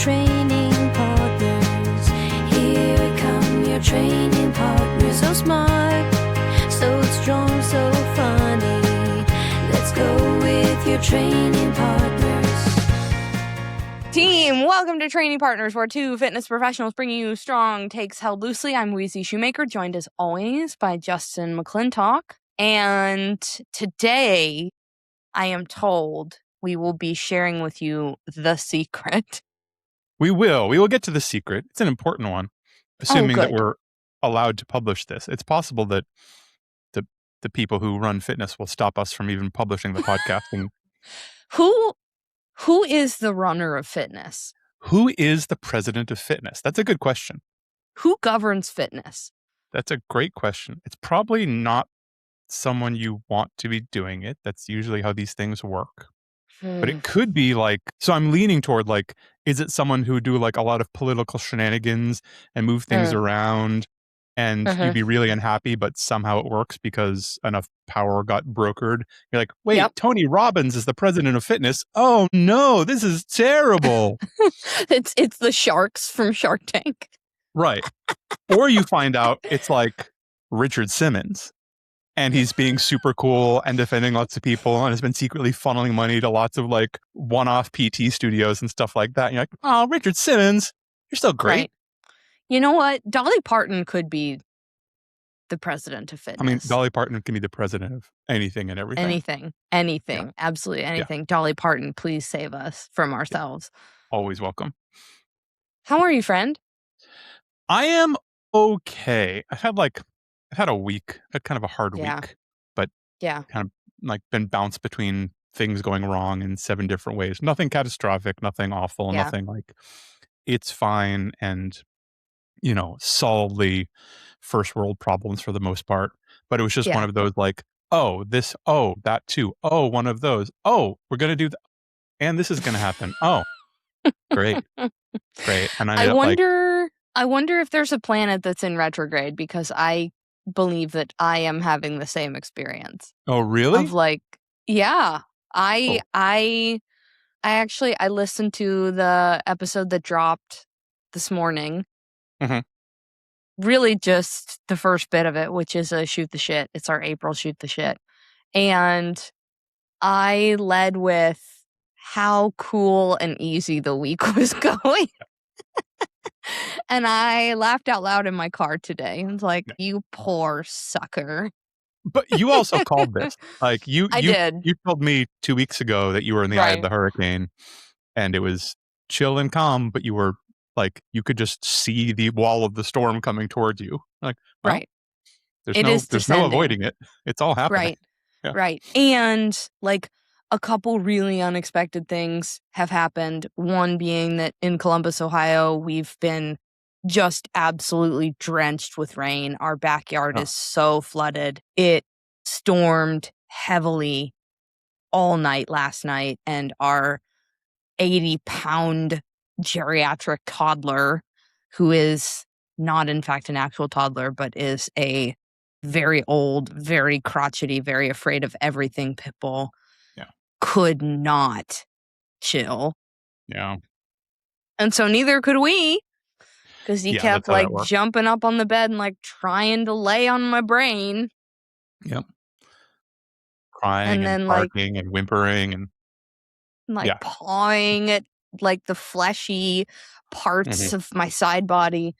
training partners. Here come your training partners. So smart, so strong, so funny. Let's go with your training partners. Team, welcome to Training Partners, where two fitness professionals bring you strong takes held loosely. I'm Weezy Shoemaker, joined as always by Justin McClintock. And today, I am told we will be sharing with you the secret. We will get to the secret. It's an important one, assuming that good. we're allowed to publish this. It's possible that the people who run fitness will stop us from even publishing the podcasting. Who is the runner of fitness? Who is the president of fitness? That's a good question. Who governs fitness? That's a great question. It's probably not someone you want to be doing it. That's usually how these things work. But it could be like, so I'm leaning toward like, is it someone who would do like a lot of political shenanigans and move things around and you'd be really unhappy, but somehow it works because enough power got brokered? You're like, wait, Tony Robbins is the president of fitness. Oh no, this is terrible. It's the sharks from Shark Tank. Right. Or you find out it's like Richard Simmons. And he's being super cool and defending lots of people and has been secretly funneling money to lots of like one-off PT studios and stuff like that. And you're like, oh, Richard Simmons, you're still great. Right. You know what? Dolly Parton could be the president of fitness. I mean, Dolly Parton can be the president of anything and everything. Anything. Yeah. Absolutely anything. Yeah. Dolly Parton, please save us from ourselves. Yeah. Always welcome. How are you, friend? I am okay. I've had a week. I've had kind of a hard week, but kind of like been bounced between things going wrong in 7 different ways. Nothing catastrophic, nothing awful, nothing like it's fine and, you know, solidly first world problems for the most part. But it was just one of those like, oh, this, oh, that too. Oh, one of those. Oh, we're going to do that. And this is going to happen. Oh, great. Great. And I wonder if there's a planet that's in retrograde because I believe that I am having the same experience. Oh, really? Of like, yeah. I listened to the episode that dropped this morning. Mm-hmm. Really just the first bit of it, which is a shoot the shit. It's our April shoot the shit. And I led with how cool and easy the week was going. And I laughed out loud in my car today. I was like, you poor sucker. But you also called this. Like I did. You told me 2 weeks ago that you were in the eye of the hurricane and it was chill and calm, but you were like, you could just see the wall of the storm coming towards you. Like, well, there's no avoiding it. It's all happening. Right. Yeah. Right. And like a couple really unexpected things have happened. One being that in Columbus, Ohio, we've been just absolutely drenched with rain. Our backyard is so flooded. It stormed heavily all night last night, and our 80-pound geriatric toddler, who is not in fact an actual toddler, but is a very old, very crotchety, very afraid of everything pit bull, could not chill. Yeah. And so neither could we. Because he kept like jumping up on the bed and like trying to lay on my brain. Yep. Crying and barking and whimpering and like pawing at like the fleshy parts of my side body.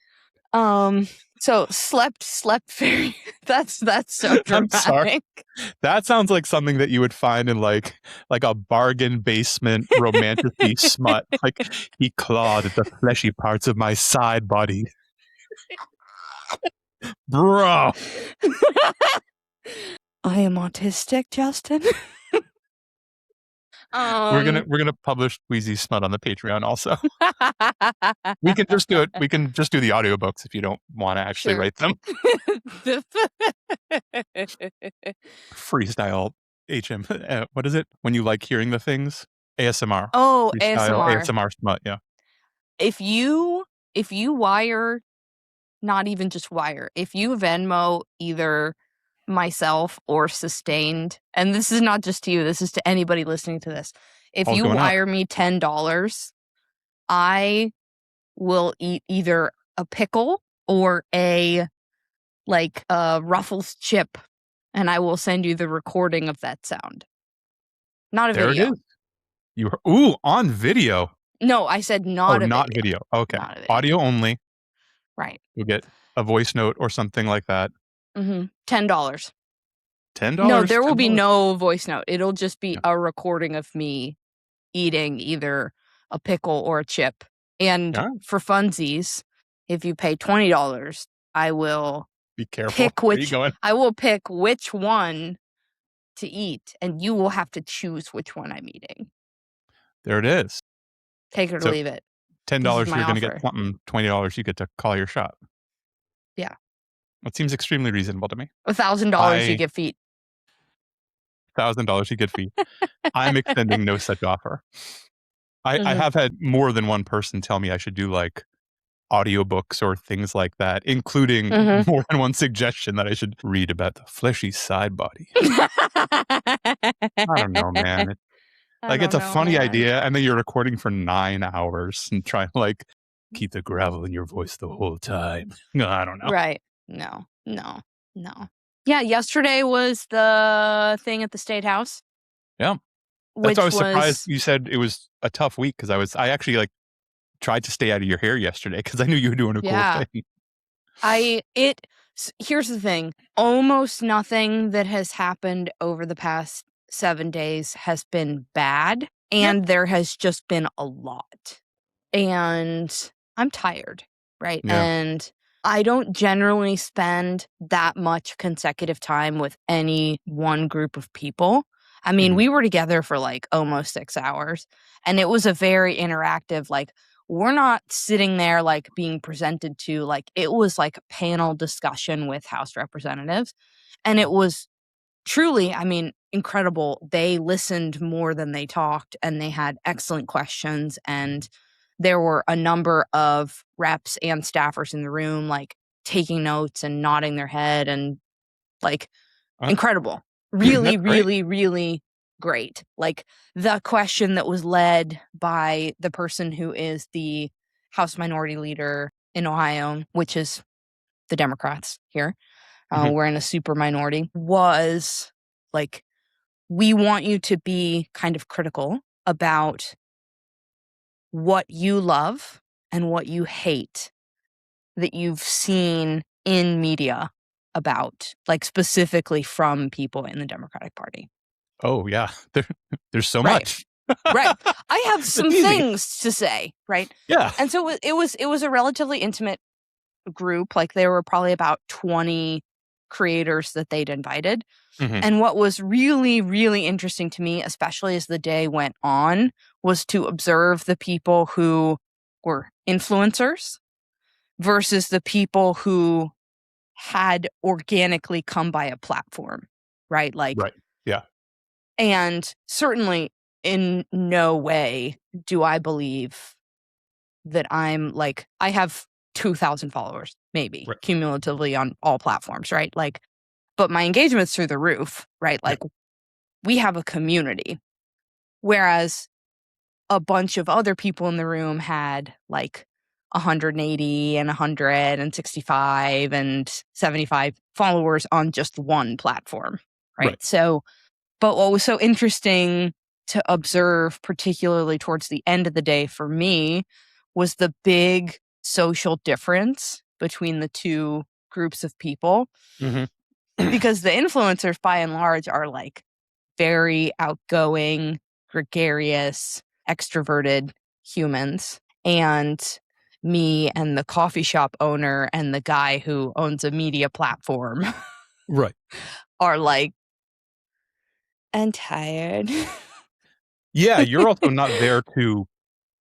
So slept very. That's so dramatic. I'm sorry. That sounds like something that you would find in like a bargain basement romantic-y smut. Like he clawed at the fleshy parts of my side body. Bro. I am autistic, Justin. We're gonna publish Weezy Smut on the Patreon also. We can just do it. We can just do the audiobooks if you don't want to actually write them. Freestyle HM. What is it? When you like hearing the things? ASMR. Oh, Freestyle, ASMR Smut, yeah. If you wire, not even just wire, if you Venmo either myself or Sustained, and this is not just to you, this is to anybody listening to this. If you wire me $10, I will eat either a pickle or a Ruffles chip, and I will send you the recording of that sound. Not a there video. It is. On video. No, I said not a not video. video. Okay. Not a video. Audio only. Right. You'll get a voice note or something like that. Mm-hmm. $10. $10? No, there will be $10? no voice note. It'll just be a recording of me eating either a pickle or a chip. And for funsies, if you pay $20, I will be careful. I will pick which one to eat, and you will have to choose which one I'm eating. There it is. Take it or leave it. $10, you're going to get something. $20, you get to call your shot. Yeah. That seems extremely reasonable to me. $1,000, you get feet. $1,000, you get feet. I'm extending no such offer. I have had more than one person tell me I should do like audiobooks or things like that, including more than one suggestion that I should read about the fleshy side body. I don't know, man. It's a funny idea, and then you're recording for 9 hours and trying to keep the gravel in your voice the whole time. I don't know. Right. No. Yeah, yesterday was the thing at the State House. Yeah. That's why I was surprised you said it was a tough week, because I actually tried to stay out of your hair yesterday because I knew you were doing a cool thing. Here's the thing. Almost nothing that has happened over the past 7 days has been bad, and there has just been a lot. And I'm tired, right? Yeah. And I don't generally spend that much consecutive time with any one group of people. I mean, we were together for almost 6 hours, and it was a very interactive, we're not sitting there being presented to, it was a panel discussion with House representatives, and it was truly, I mean, incredible. They listened more than they talked, and they had excellent questions, and there were a number of reps and staffers in the room taking notes and nodding their head, and incredible. Really, really, really great. The question that was led by the person who is the House Minority Leader in Ohio, which is the Democrats here, we're in a super minority, was we want you to be kind of critical about what you love and what you hate that you've seen in media about, specifically from people in the Democratic Party. Oh, yeah. There's so much. Right. I have some things to say, right? Yeah. And so it was a relatively intimate group. There were probably about 20 creators that they'd invited. And what was really, really interesting to me, especially as the day went on, was to observe the people who were influencers versus the people who had organically come by a platform, right? Right. Yeah. And certainly in no way do I believe that I'm I have 2,000 followers, maybe cumulatively on all platforms, right? But my engagement's through the roof, right? We have a community, whereas a bunch of other people in the room had 180 and 165 and 75 followers on just one platform, right? So, but what was so interesting to observe, particularly towards the end of the day for me, was the big social difference between the two groups of people. Because the influencers, by and large, are very outgoing, gregarious, extroverted humans. And me and the coffee shop owner and the guy who owns a media platform are I'm tired. Yeah, you're also not there to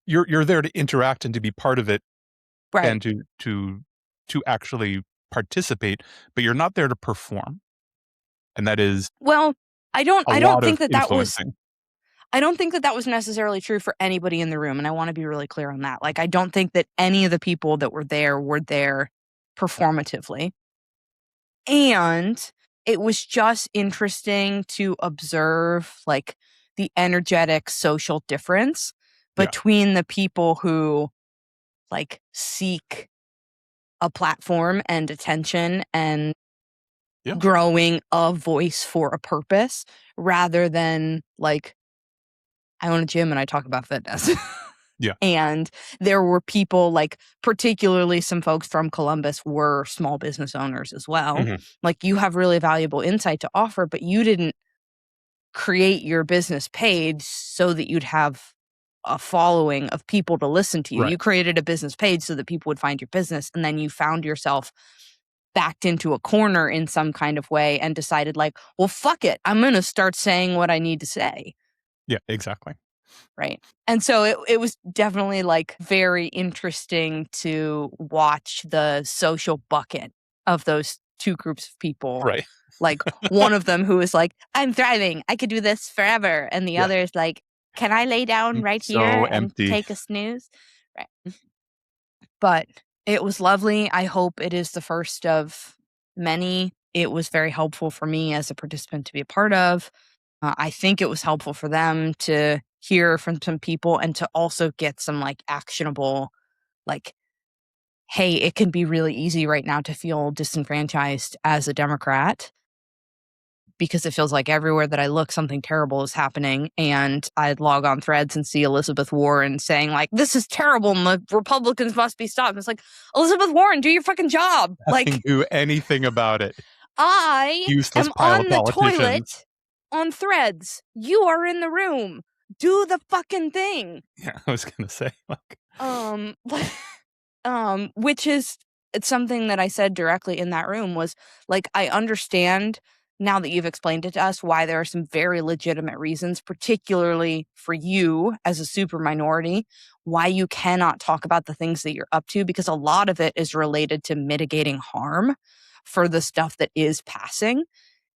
you're there to interact and to be part of it, and to actually participate, but you're not there to perform. And that is I don't think that was necessarily true for anybody in the room, and I want to be really clear on that. I don't think that any of the people that were there performatively. And it was just interesting to observe the energetic social difference between the people who like seek a platform and attention and growing a voice for a purpose rather than like I own a gym and I talk about fitness. Yeah. And there were people like, particularly some folks from Columbus were small business owners as well. Mm-hmm. Like you have really valuable insight to offer, but you didn't create your business page so that you'd have a following of people to listen to you. Right. You created a business page so that people would find your business. And then you found yourself backed into a corner in some kind of way and decided like, well, fuck it. I'm going to start saying what I need to say. Yeah, exactly. Right. And so it was definitely like very interesting to watch the social bucket of those two groups of people. Right. Like one of them who was like, I'm thriving. I could do this forever. And the other is like, can I lay down right here and take a snooze? Right. But it was lovely. I hope it is the first of many. It was very helpful for me as a participant to be a part of. I think it was helpful for them to hear from some people and to also get some like actionable, like, hey, it can be really easy right now to feel disenfranchised as a Democrat because it feels like everywhere that I look, something terrible is happening. And I'd log on threads and see Elizabeth Warren saying like, this is terrible and the Republicans must be stopped. And it's like, Elizabeth Warren, do your fucking job. Like, do anything about it. I Useless am pile on of the politicians. toilet on threads. You are in the room. Do the fucking thing. Yeah, I was gonna say like which is it's something that I said directly in that room was like, I understand now that you've explained it to us why there are some very legitimate reasons, particularly for you as a super minority, why you cannot talk about the things that you're up to, because a lot of it is related to mitigating harm for the stuff that is passing.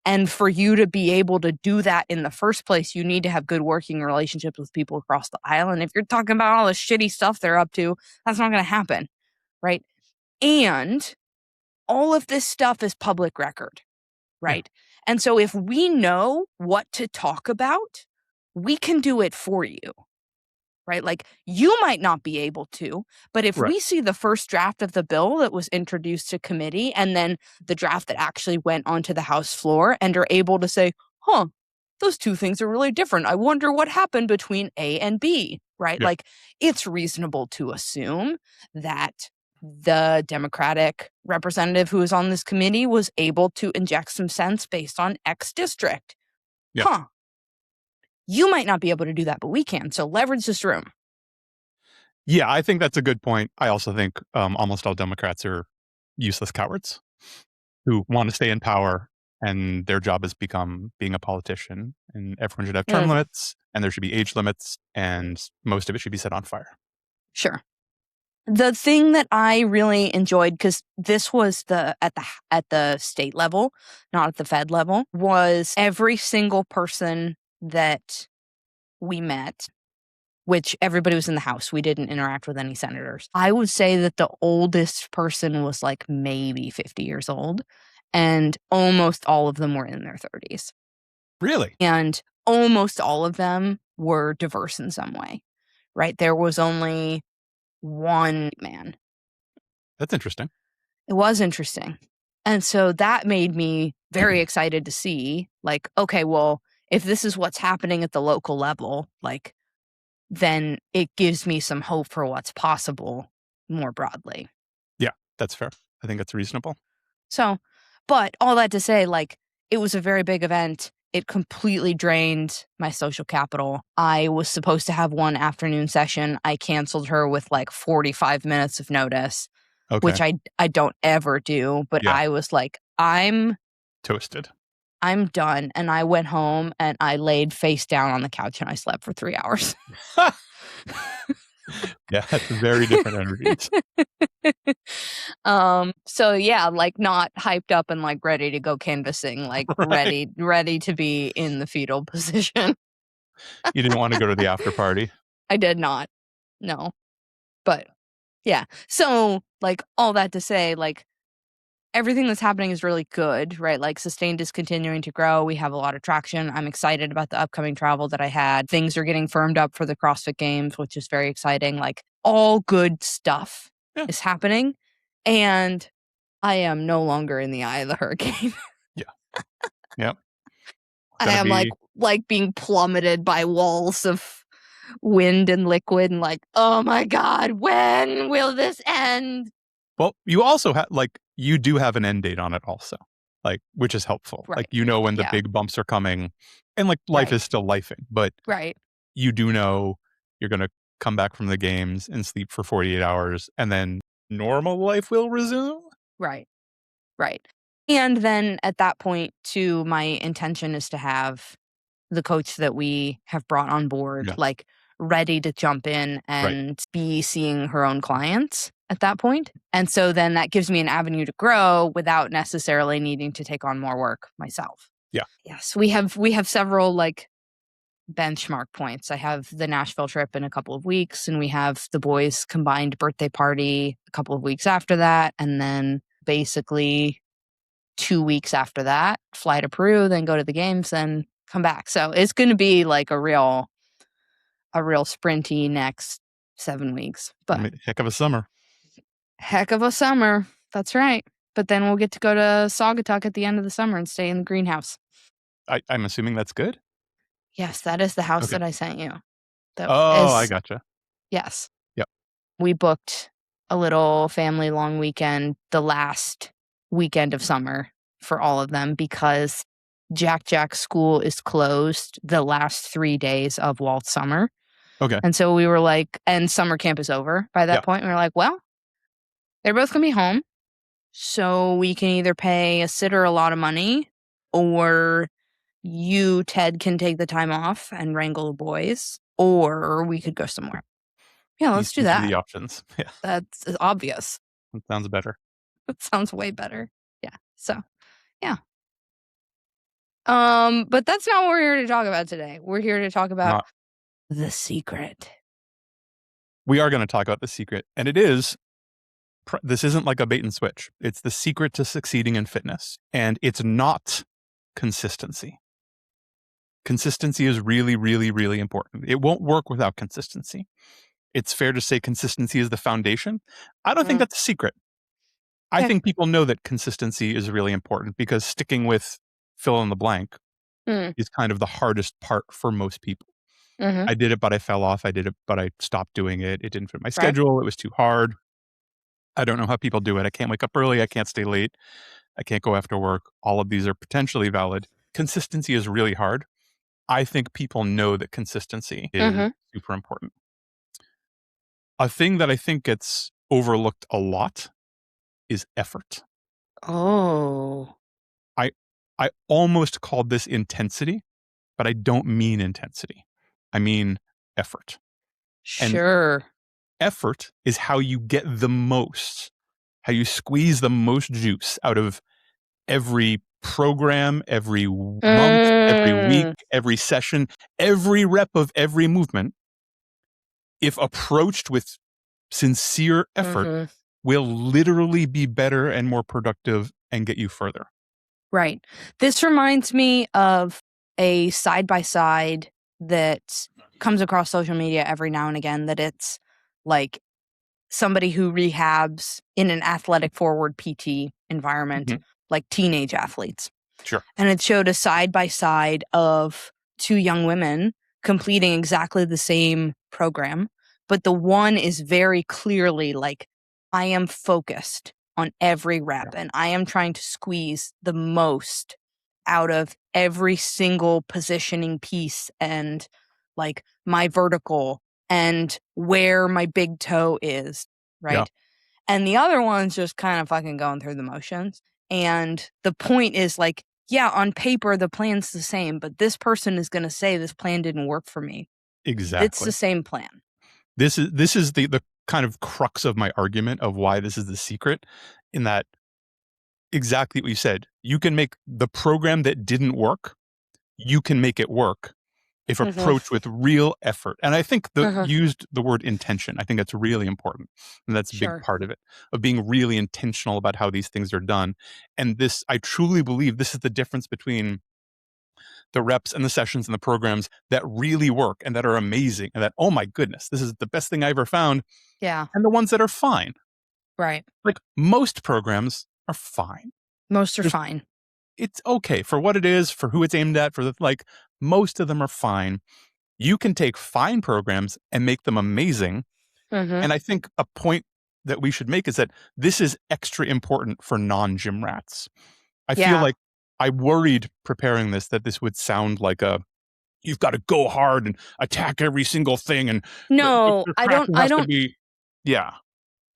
And for you to be able to do that in the first place, you need to have good working relationships with people across the aisle. And if you're talking about all the shitty stuff they're up to, that's not going to happen. Right. And all of this stuff is public record. Right. Yeah. And so if we know what to talk about, we can do it for you. Right. Like you might not be able to, but if we see the first draft of the bill that was introduced to committee and then the draft that actually went onto the House floor and are able to say, huh, those two things are really different. I wonder what happened between A and B. Right. Yeah. Like it's reasonable to assume that the Democratic representative who is on this committee was able to inject some sense based on X district. Yeah. Huh. You might not be able to do that, but we can. So leverage this room. Yeah, I think that's a good point. I also think almost all Democrats are useless cowards who want to stay in power, and their job has become being a politician. And everyone should have term limits, and there should be age limits, and most of it should be set on fire. Sure. The thing that I really enjoyed, because this was at the state level, not at the Fed level, was every single person that we met, which everybody was in the House. We didn't interact with any senators. I would say that the oldest person was like maybe 50 years old, and almost all of them were in their 30s. Really? And almost all of them were diverse in some way, right? There was only one man. That's interesting. It was interesting. And so that made me very excited to see, like, okay, well, if this is what's happening at the local level, like, then it gives me some hope for what's possible more broadly. Yeah, that's fair. I think that's reasonable. So, but all that to say, like, it was a very big event. It completely drained my social capital. I was supposed to have one afternoon session. I canceled her with like 45 minutes of notice, which I don't ever do. But I was like, I'm toasted. I'm done. And I went home and I laid face down on the couch and I slept for 3 hours. Yeah, that's very different energies. So yeah, like not hyped up and like ready to go canvassing, like ready to be in the fetal position. You didn't want to go to the after party? I did not. No. But yeah. So like all that to say, like everything that's happening is really good, right? Like Sustained is continuing to grow. We have a lot of traction. I'm excited about the upcoming travel that I had. Things are getting firmed up for the CrossFit Games, which is very exciting. Like all good stuff is happening. And I am no longer in the eye of the hurricane. Yeah. Yep. I am like being plummeted by walls of wind and liquid and like, oh my God, when will this end? Well, you also have you do have an end date on it also, which is helpful. Right. Like, when the big bumps are coming, and life is still lifing, but you do know you're going to come back from the games and sleep for 48 hours and then normal life will resume. Right. And then at that point too, my intention is to have the coach that we have brought on board, ready to jump in and be seeing her own clients at that point. And so then that gives me an avenue to grow without necessarily needing to take on more work myself. Yeah. Yes. We have several benchmark points. I have the Nashville trip in a couple of weeks, and we have the boys' combined birthday party a couple of weeks after that. And then basically 2 weeks after that, fly to Peru, then go to the games, then come back. So it's going to be like a real sprinty next 7 weeks. But heck of a summer. That's right. But then we'll get to go to Saugatuck at the end of the summer and stay in the greenhouse. I'm assuming that's good? Yes, that is the house that I sent you. I gotcha. Yes. Yep. We booked a little family long weekend the last weekend of summer for all of them because Jack's school is closed the last 3 days of Walt's summer. Okay. And so we were like, and summer camp is over by that point. We were like, well, they're both going to be home. So we can either pay a sitter a lot of money or you, Ted, can take the time off and wrangle the boys, or we could go somewhere. Yeah, let's do that. The options. Yeah. That's obvious. That sounds better. It sounds way better. Yeah. So, yeah. But that's not what we're here to talk about today. We're here to talk about the secret. We are going to talk about the secret, and this isn't like a bait and switch. It's the secret to succeeding in fitness, and it's not consistency. Consistency is really, really, really important. It won't work without consistency. It's fair to say consistency is the foundation. I don't think that's a secret. I think people know that consistency is really important because sticking with fill in the blank is kind of the hardest part for most people. I did it, but I fell off. I did it, but I stopped doing it. It didn't fit my schedule. It was too hard. I don't know how people do it. I can't wake up early. I can't stay late. I can't go after work. All of these are potentially valid. Consistency is really hard. I think people know that consistency is super important. A thing that I think gets overlooked a lot is effort. Oh. I almost called this intensity, but I don't mean intensity. I mean effort. Sure. And effort is how you get the most, how you squeeze the most juice out of every program, every month, every week, every session, every rep of every movement. If approached with sincere effort, will literally be better and more productive and get you further. Right. This reminds me of a side-by-side that comes across social media every now and again, that it's like somebody who rehabs in an athletic forward PT environment, like teenage athletes. Sure. And it showed a side-by-side of two young women completing exactly the same program, but the one is very clearly like, I am focused on every rep and I am trying to squeeze the most out of every single positioning piece and like my vertical and where my big toe is, right? Yeah. And the other one's just kind of fucking going through the motions. And the point is like, yeah, on paper, the plan's the same, but this person is going to say this plan didn't work for me. Exactly. It's the same plan. This is the kind of crux of my argument of why this is the secret, in that exactly what you said. You can make the program that didn't work, you can make it work if approached with real effort. And I think used the word intention. I think that's really important. And that's a big part of it, of being really intentional about how these things are done. And this, I truly believe this is the difference between the reps and the sessions and the programs that really work and that are amazing and that, oh my goodness, this is the best thing I ever found. Yeah. And the ones that are fine. Right. Like most programs are fine. Most are fine. It's okay for what it is, for who it's aimed at, for most of them are fine. You can take fine programs and make them amazing. And I think a point that we should make is that this is extra important for non-gym rats. I feel like I worried preparing this that this would sound like you've got to go hard and attack every single thing. And no, I don't. Yeah.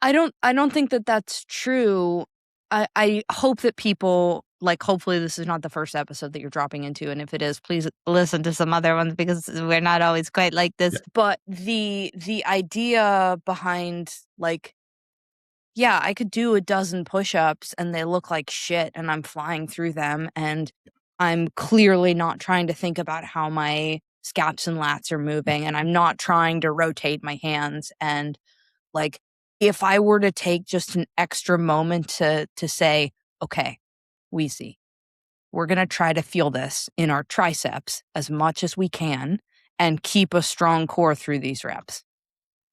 I don't think that that's true. I hope that people, hopefully this is not the first episode that you're dropping into. And if it is, please listen to some other ones because we're not always quite like this. Yeah. But the idea behind I could do a dozen push-ups and they look like shit and I'm flying through them. And I'm clearly not trying to think about how my scaps and lats are moving. And I'm not trying to rotate my hands. And if I were to take just an extra moment to say, okay, Weezy, we're going to try to feel this in our triceps as much as we can and keep a strong core through these reps.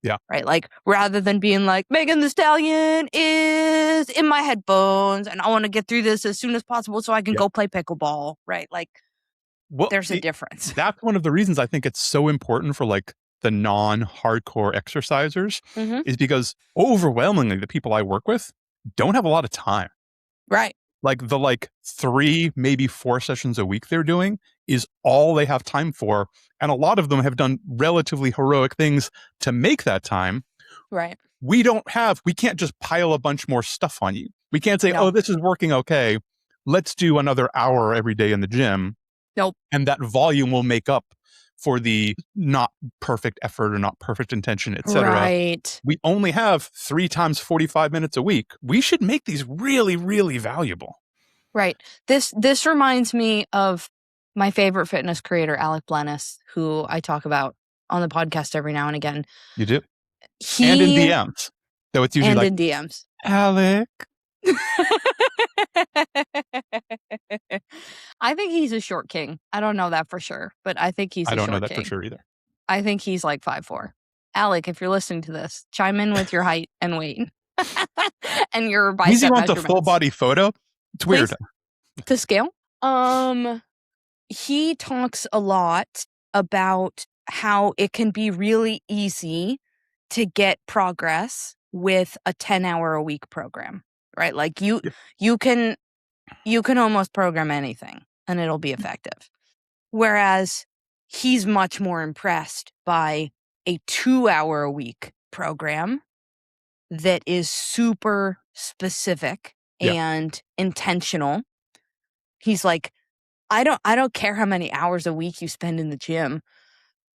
Yeah. Right. Rather than being like, Megan Thee Stallion is in my headphones and I want to get through this as soon as possible so I can go play pickleball. Right. There's a difference. That's one of the reasons I think it's so important for the non-hardcore exercisers is because overwhelmingly the people I work with don't have a lot of time. Right. The 3, maybe 4 sessions a week they're doing is all they have time for. And a lot of them have done relatively heroic things to make that time. Right. We can't just pile a bunch more stuff on you. We can't say, oh, this is working okay. Let's do another hour every day in the gym. Nope. And that volume will make up for the not perfect effort or not perfect intention, etc. Right. We only have 3 times 45 minutes a week. We should make these really, really valuable. Right. This reminds me of my favorite fitness creator, Alec Blennis, who I talk about on the podcast every now and again. You do? And in DMs. So it's usually in DMs. Alec. I think he's a short king. I don't know that for sure, but I think he's a short king. I don't know that for sure either. I think he's 5'4". Alec, if you're listening to this, chime in with your height and weight. And your bicep Weezy wants measurements. a full body photo. It's weird. Please? To scale? He talks a lot about how it can be really easy to get progress with a 10-hour-a-week program, right? You can almost program anything and it'll be effective. Whereas he's much more impressed by a 2-hour-a-week program that is super specific and intentional. He's like, I don't care how many hours a week you spend in the gym.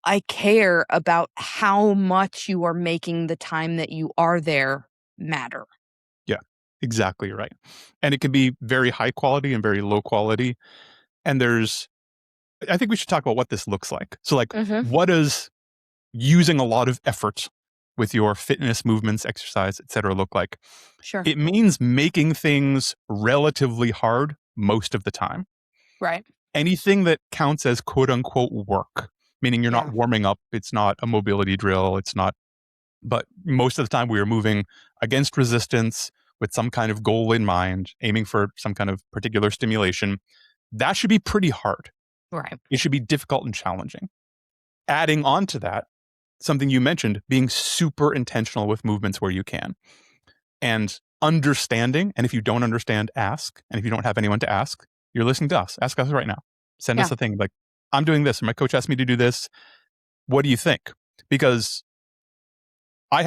I care about how much you are making the time that you are there matter. Yeah, exactly right. And it can be very high quality and very low quality. And I think we should talk about what this looks like. So what does using a lot of effort with your fitness, movements, exercise, etc. look like? Sure. It means making things relatively hard most of the time. Right. Anything that counts as quote unquote work, meaning you're not warming up. It's not a mobility drill. But most of the time we are moving against resistance with some kind of goal in mind, aiming for some kind of particular stimulation. That should be pretty hard. Right. It should be difficult and challenging. Adding on to that, something you mentioned, being super intentional with movements where you can. And understanding, and if you don't understand, ask. And if you don't have anyone to ask, you're listening to us. Ask us right now. Send us a thing I'm doing this, and my coach asked me to do this. What do you think? Because I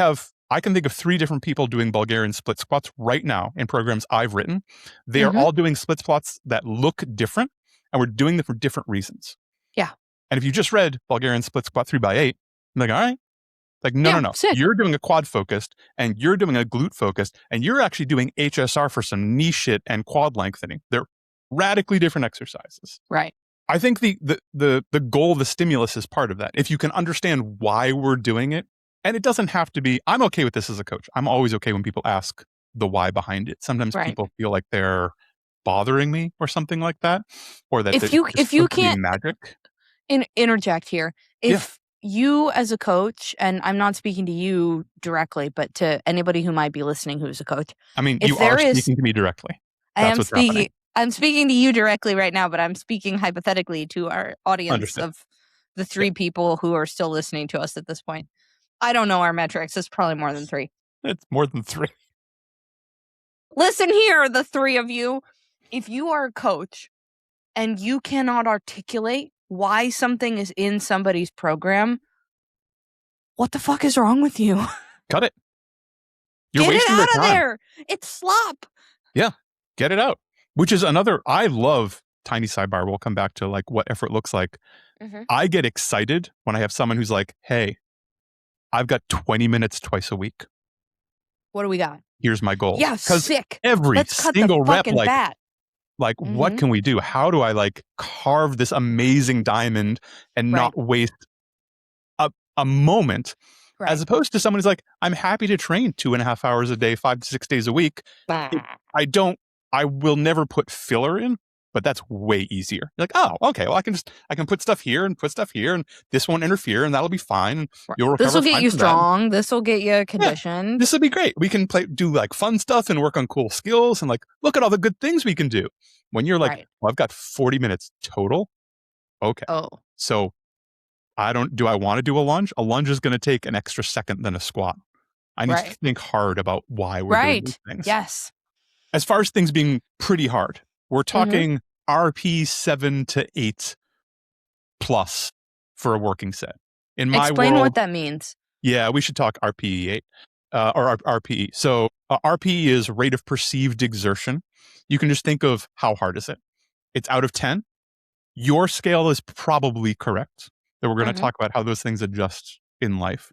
can think of 3 different people doing Bulgarian split squats right now in programs I've written. They are all doing split squats that look different, and we're doing them for different reasons. Yeah. And if you just read Bulgarian split squat 3x8, I'm all right. No. Sick. You're doing a quad focused, and you're doing a glute focused, and you're actually doing HSR for some knee shit and quad lengthening. They're radically different exercises. Right. I think the goal of the stimulus is part of that. If you can understand why we're doing it, and it doesn't have to be, I'm okay with this as a coach. I'm always okay when people ask the why behind it. Sometimes people feel like they're bothering me or something like that, or that if you can't magic. Interject here. If you as a coach, and I'm not speaking to you directly, but to anybody who might be listening who's a coach. I mean, you are speaking to me directly. That's what's happening. I'm speaking to you directly right now, but I'm speaking hypothetically to our audience of the 3 people who are still listening to us at this point. I don't know our metrics. It's probably more than 3. It's more than 3. Listen here, the 3 of you. If you are a coach and you cannot articulate why something is in somebody's program, what the fuck is wrong with you? Cut it. You're wasting it out of there. It's slop. Yeah, get it out. Which is another, I love tiny sidebar. We'll come back to like what effort looks like. Mm-hmm. I get excited when I have someone who's like, hey, I've got 20 minutes twice a week. What do we got? Here's my goal. Yeah, sick. Every Let's single cut the rep, bat. Like mm-hmm. What can we do? How do I like carve this amazing diamond and not waste a moment? Right. As opposed to someone who's like, I'm happy to train 2.5 hours a day, 5 to 6 days a week. I will never put filler in, but that's way easier. You're like, oh, okay, well, I can put stuff here and put stuff here, and this won't interfere, and that'll be fine. You'll recover. This will get you strong. This will get you conditioned. Yeah, this will be great. We can do like fun stuff and work on cool skills and like look at all the good things we can do. When you're like, well, I've got 40 minutes total. Okay. Oh. So do I want to do a lunge? A lunge is going to take an extra second than a squat. I need to think hard about why we're doing these things. Yes. As far as things being pretty hard, we're talking RP 7 to 8 plus for a working set. In my Explain world, what that means. Yeah, we should talk RPE 8 or RPE. So RPE is rate of perceived exertion. You can just think of how hard is it. It's out of 10. Your scale is probably correct. That we're going to talk about how those things adjust in life.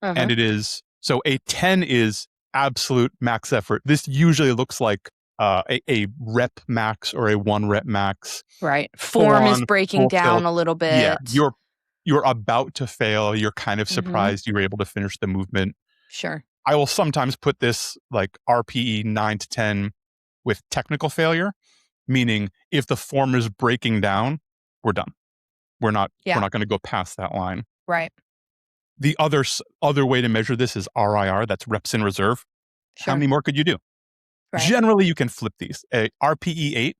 And it is, so a 10 is absolute max effort. This usually looks like a rep max or a 1 rep max. Right. Form is breaking down a little bit. Yeah. You're about to fail. You're kind of surprised you were able to finish the movement. Sure. I will sometimes put this like RPE 9 to 10 with technical failure, meaning if the form is breaking down, we're done. We're not going to go past that line. Right. The other way to measure this is RIR. That's reps in reserve. Sure. How many more could you do? Right. Generally, you can flip these. A RPE 8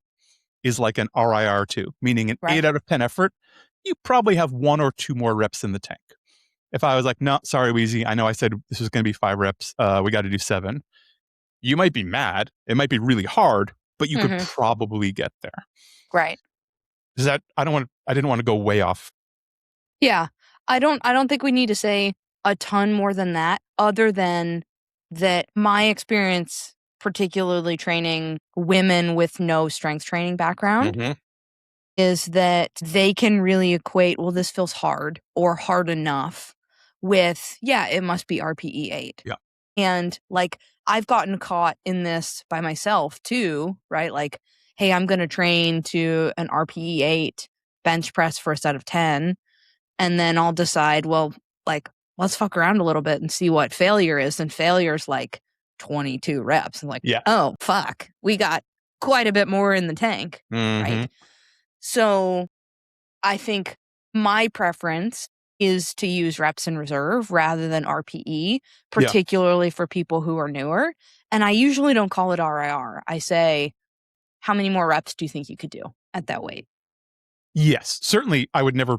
is like an RIR 2, meaning an 8 out of 10 effort. You probably have 1 or 2 more reps in the tank. If I was like, no, sorry, Weezy, I know I said this was going to be 5 reps. We got to do 7. You might be mad. It might be really hard, but you could probably get there. Right. Is that, I didn't want to go way off. Yeah. I don't think we need to say a ton more than that, other than that my experience, particularly training women with no strength training background, is that they can really equate, well, this feels hard or hard enough with, it must be RPE 8. Yeah. And like, I've gotten caught in this by myself too, right? Like, hey, I'm going to train to an RPE 8 bench press for a set of 10. And then I'll decide, well, like, let's fuck around a little bit and see what failure is. And failure's like 22 reps. I'm like, oh, fuck, we got quite a bit more in the tank, right? So I think my preference is to use reps in reserve rather than RPE, particularly for people who are newer. And I usually don't call it RIR. I say, how many more reps do you think you could do at that weight? Yes, certainly. I would never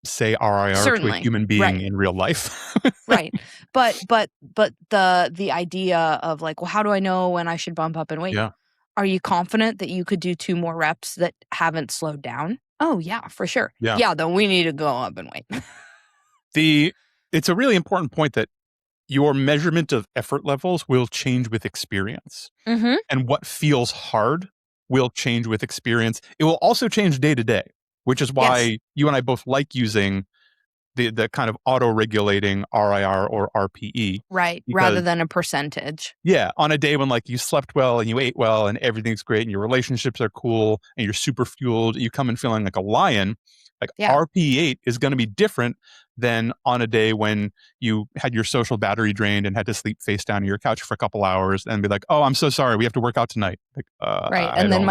say RIR to a human being in real life. Right. But the idea of like, well, how do I know when I should bump up in weight? Yeah. Are you confident that you could do 2 more reps that haven't slowed down? Oh, yeah, for sure. Yeah, then we need to go up in weight. It's a really important point that your measurement of effort levels will change with experience. And what feels hard will change with experience. It will also change day to day, which is why you and I both like using the kind of auto-regulating RIR or RPE. Right. Rather than a percentage. Yeah. On a day when like you slept well and you ate well and everything's great and your relationships are cool and you're super fueled, you come in feeling like a lion, like RPE8 is going to be different than on a day when you had your social battery drained and had to sleep face down on your couch for a couple hours and be like, oh, I'm so sorry. We have to work out tonight. Like, right. And then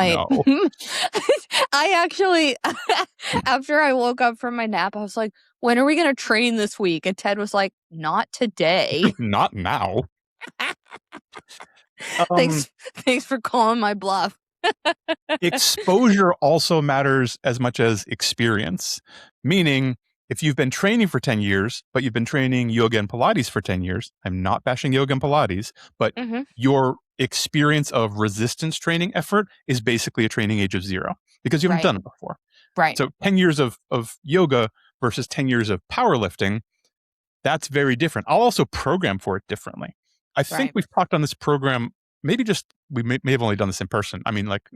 I actually, after I woke up from my nap, I was like, when are we going to train this week? And Ted was like, not today. Not now. Thanks for calling my bluff. Exposure also matters as much as experience. Meaning, if you've been training for 10 years, but you've been training yoga and Pilates for 10 years, I'm not bashing yoga and Pilates, but your experience of resistance training effort is basically a training age of 0 because you haven't done it before. Right. So 10 years of yoga versus 10 years of powerlifting, that's very different. I'll also program for it differently. I think we've talked on this program, maybe just, we may have only done this in person. I mean, like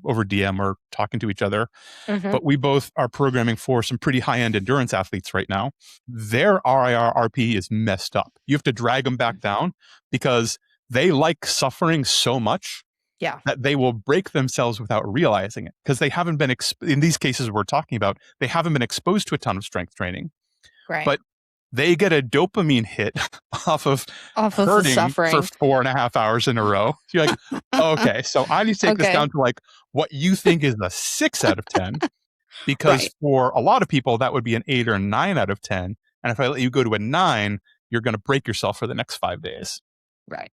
over DM or talking to each other. But we both are programming for some pretty high-end endurance athletes right now. Their RIR RP is messed up. You have to drag them back down because they like suffering so much that they will break themselves without realizing it because they haven't been, in these cases we're talking about, they haven't been exposed to a ton of strength training. Right. But they get a dopamine hit off of hurting for 4.5 hours in a row. So you're like, okay, so I need to take this down to like what you think is a 6 out of 10, because for a lot of people that would be an 8 or 9 out of 10. And if I let you go to a 9, you're going to break yourself for the next 5 days. Right.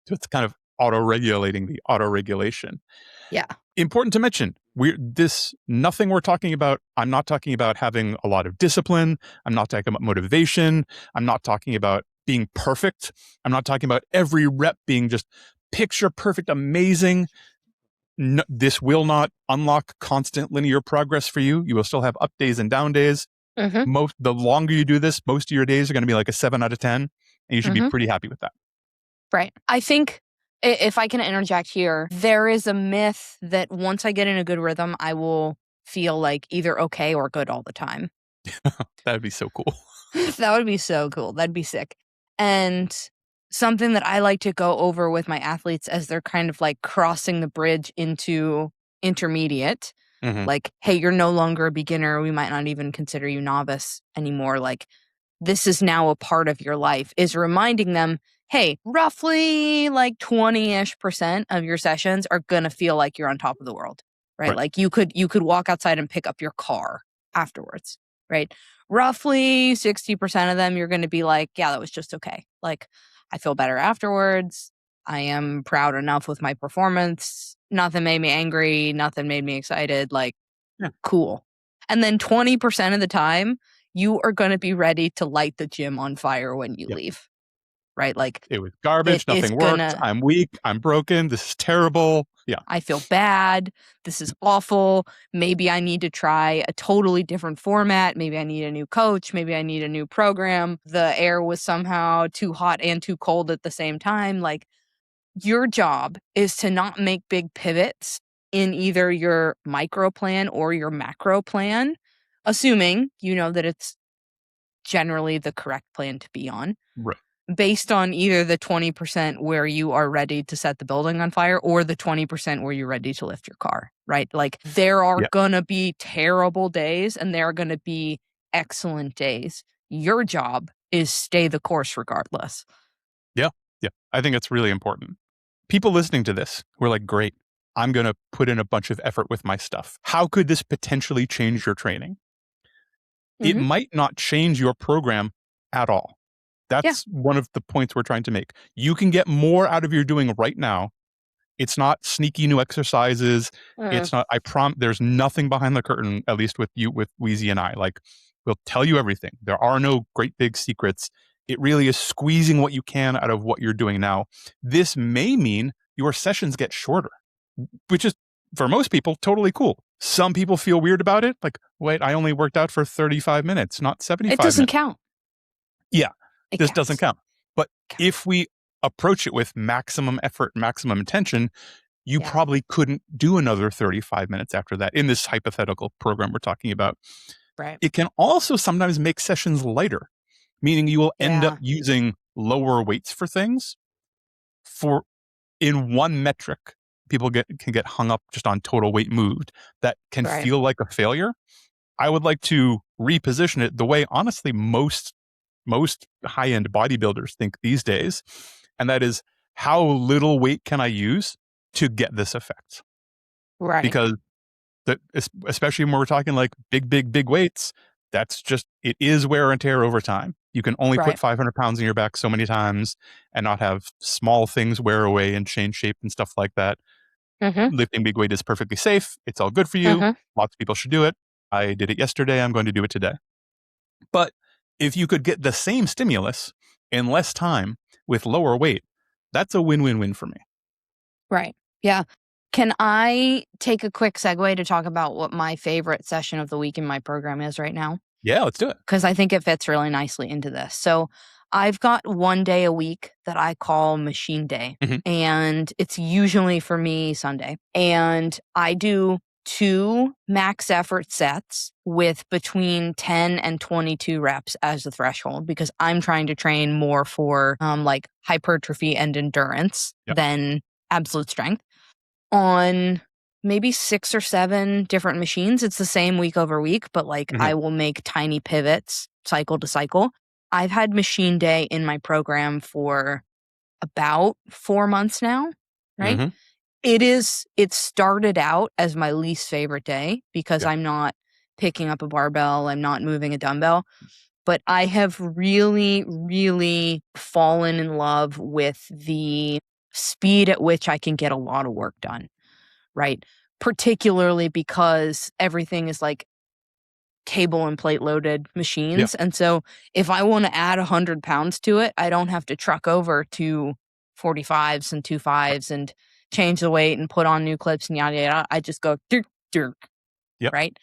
So it's kind of auto-regulating the auto-regulation. Yeah. Important to mention, nothing we're talking about, I'm not talking about having a lot of discipline. I'm not talking about motivation. I'm not talking about being perfect. I'm not talking about every rep being just picture perfect, amazing. No, this will not unlock constant linear progress for you. You will still have up days and down days. The longer you do this, most of your days are going to be like a 7 out of 10, and you should be pretty happy with that. Right. I think, if I can interject here, there is a myth that once I get in a good rhythm, I will feel like either okay or good all the time. That'd be so cool. That would be so cool. That'd be sick. And something that I like to go over with my athletes as they're kind of like crossing the bridge into intermediate, like, hey, you're no longer a beginner. We might not even consider you novice anymore. Like, this is now a part of your life, is reminding them, hey, roughly like 20-ish% of your sessions are going to feel like you're on top of the world, right? Like you could walk outside and pick up your car afterwards, right? Roughly 60% of them, you're going to be like, yeah, that was just okay. Like, I feel better afterwards. I am proud enough with my performance. Nothing made me angry. Nothing made me excited. Like, cool. And then 20% of the time, you are going to be ready to light the gym on fire when you leave. Right? Like, it was garbage. Nothing worked. I'm weak. I'm broken. This is terrible. Yeah. I feel bad. This is awful. Maybe I need to try a totally different format. Maybe I need a new coach. Maybe I need a new program. The air was somehow too hot and too cold at the same time. Like, your job is to not make big pivots in either your micro plan or your macro plan, assuming you know that it's generally the correct plan to be on. Right. Based on either the 20% where you are ready to set the building on fire or the 20% where you're ready to lift your car, right? Like, there are going to be terrible days and there are going to be excellent days. Your job is stay the course regardless. Yeah. Yeah. I think it's really important. People listening to this who are like, great, I'm going to put in a bunch of effort with my stuff. How could this potentially change your training? It might not change your program at all. That's one of the points we're trying to make. You can get more out of your doing right now. It's not sneaky new exercises. It's not, there's nothing behind the curtain, at least with Weezy and I. Like, we'll tell you everything. There are no great big secrets. It really is squeezing what you can out of what you're doing now. This may mean your sessions get shorter, which is, for most people, totally cool. Some people feel weird about it. Like, wait, I only worked out for 35 minutes, not 75 minutes. It doesn't count. Yeah. This doesn't count. But if we approach it with maximum effort, maximum intention, you probably couldn't do another 35 minutes after that in this hypothetical program we're talking about. Right. It can also sometimes make sessions lighter, meaning you will end up using lower weights for things. In one metric, people can get hung up just on total weight moved. That can feel like a failure. I would like to reposition it the way, honestly, most high-end bodybuilders think these days, and that is, how little weight can I use to get this effect? Right. Because especially when we're talking like big weights, that's just, it is wear and tear over time. You can only put 500 pounds in your back so many times and not have small things wear away and change shape and stuff like that. Lifting big weight is perfectly safe. It's all good for you. Lots of people should do it. I did it yesterday. I'm going to do it today. But if you could get the same stimulus in less time with lower weight, that's a win-win-win for me. Right. Yeah. Can I take a quick segue to talk about what my favorite session of the week in my program is right now? Yeah, let's do it. Because I think it fits really nicely into this. So I've got one day a week that I call machine day. And it's usually for me Sunday. And I do 2 max effort sets with between 10 and 22 reps as the threshold, because I'm trying to train more for like hypertrophy and endurance than absolute strength, on maybe 6 or 7 different machines. It's the same week over week, but like I will make tiny pivots cycle to cycle. I've had machine day in my program for about 4 months now, right? It started out as my least favorite day because I'm not picking up a barbell, I'm not moving a dumbbell, but I have really, really fallen in love with the speed at which I can get a lot of work done, right? Particularly because everything is like cable and plate loaded machines. And so if I want to add 100 pounds to it, I don't have to truck over to 45s and 25s and change the weight and put on new clips and yada yada. I just go dirk, right?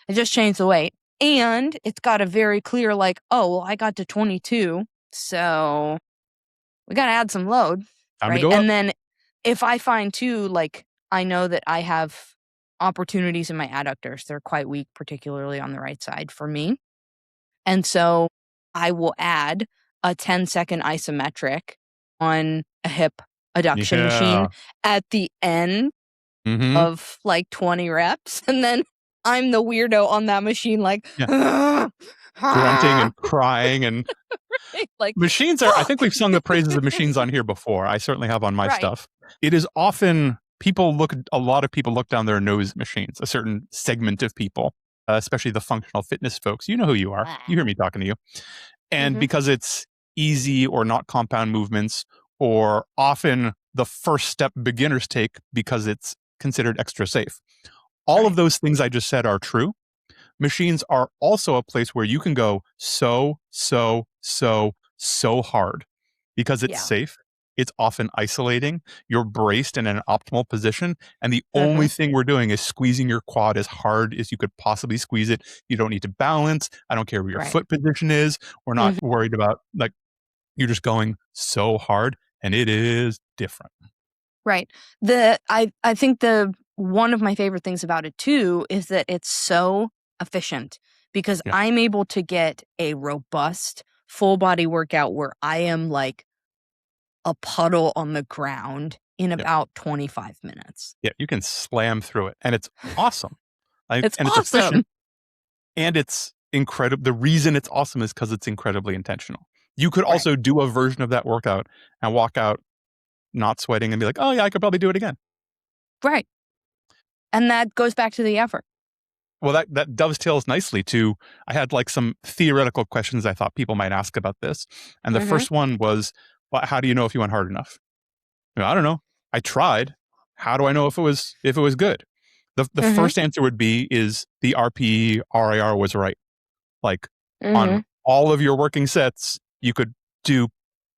I just change the weight. And it's got a very clear like, oh, well, I got to 22, so we got to add some load, right? And then if I find too, like, I know that I have opportunities in my adductors. They're quite weak, particularly on the right side for me. And so I will add a 10-second isometric on a hip adduction machine at the end of like 20 reps. And then I'm the weirdo on that machine, like grunting and crying and like machines are, I think we've sung the praises of machines on here before. I certainly have on my stuff. It is often a lot of people look down their nose at machines, a certain segment of people, especially the functional fitness folks. You know who you are. You hear me talking to you. And because it's easy or not compound movements, or often the first step beginners take because it's considered extra safe. All of those things I just said are true. Machines are also a place where you can go so hard because it's safe. It's often isolating. You're braced in an optimal position. And the only thing we're doing is squeezing your quad as hard as you could possibly squeeze it. You don't need to balance. I don't care where your foot position is. We're not worried about, like, you're just going so hard, and it is different. Right. I think one of my favorite things about it too is that it's so efficient, because I'm able to get a robust full body workout where I am like a puddle on the ground in about 25 minutes. Yeah, you can slam through it, and it's awesome. It's awesome. It's efficient, and it's incredible. The reason it's awesome is because it's incredibly intentional. You could also do a version of that workout and walk out not sweating and be like, oh yeah, I could probably do it again. Right. And that goes back to the effort. Well, that dovetails nicely to, I had like some theoretical questions I thought people might ask about this. And the first one was, well, how do you know if you went hard enough? I don't know. I tried. How do I know if it was good? The first answer would be, is the RPE RIR was right. Like on all of your working sets, you could do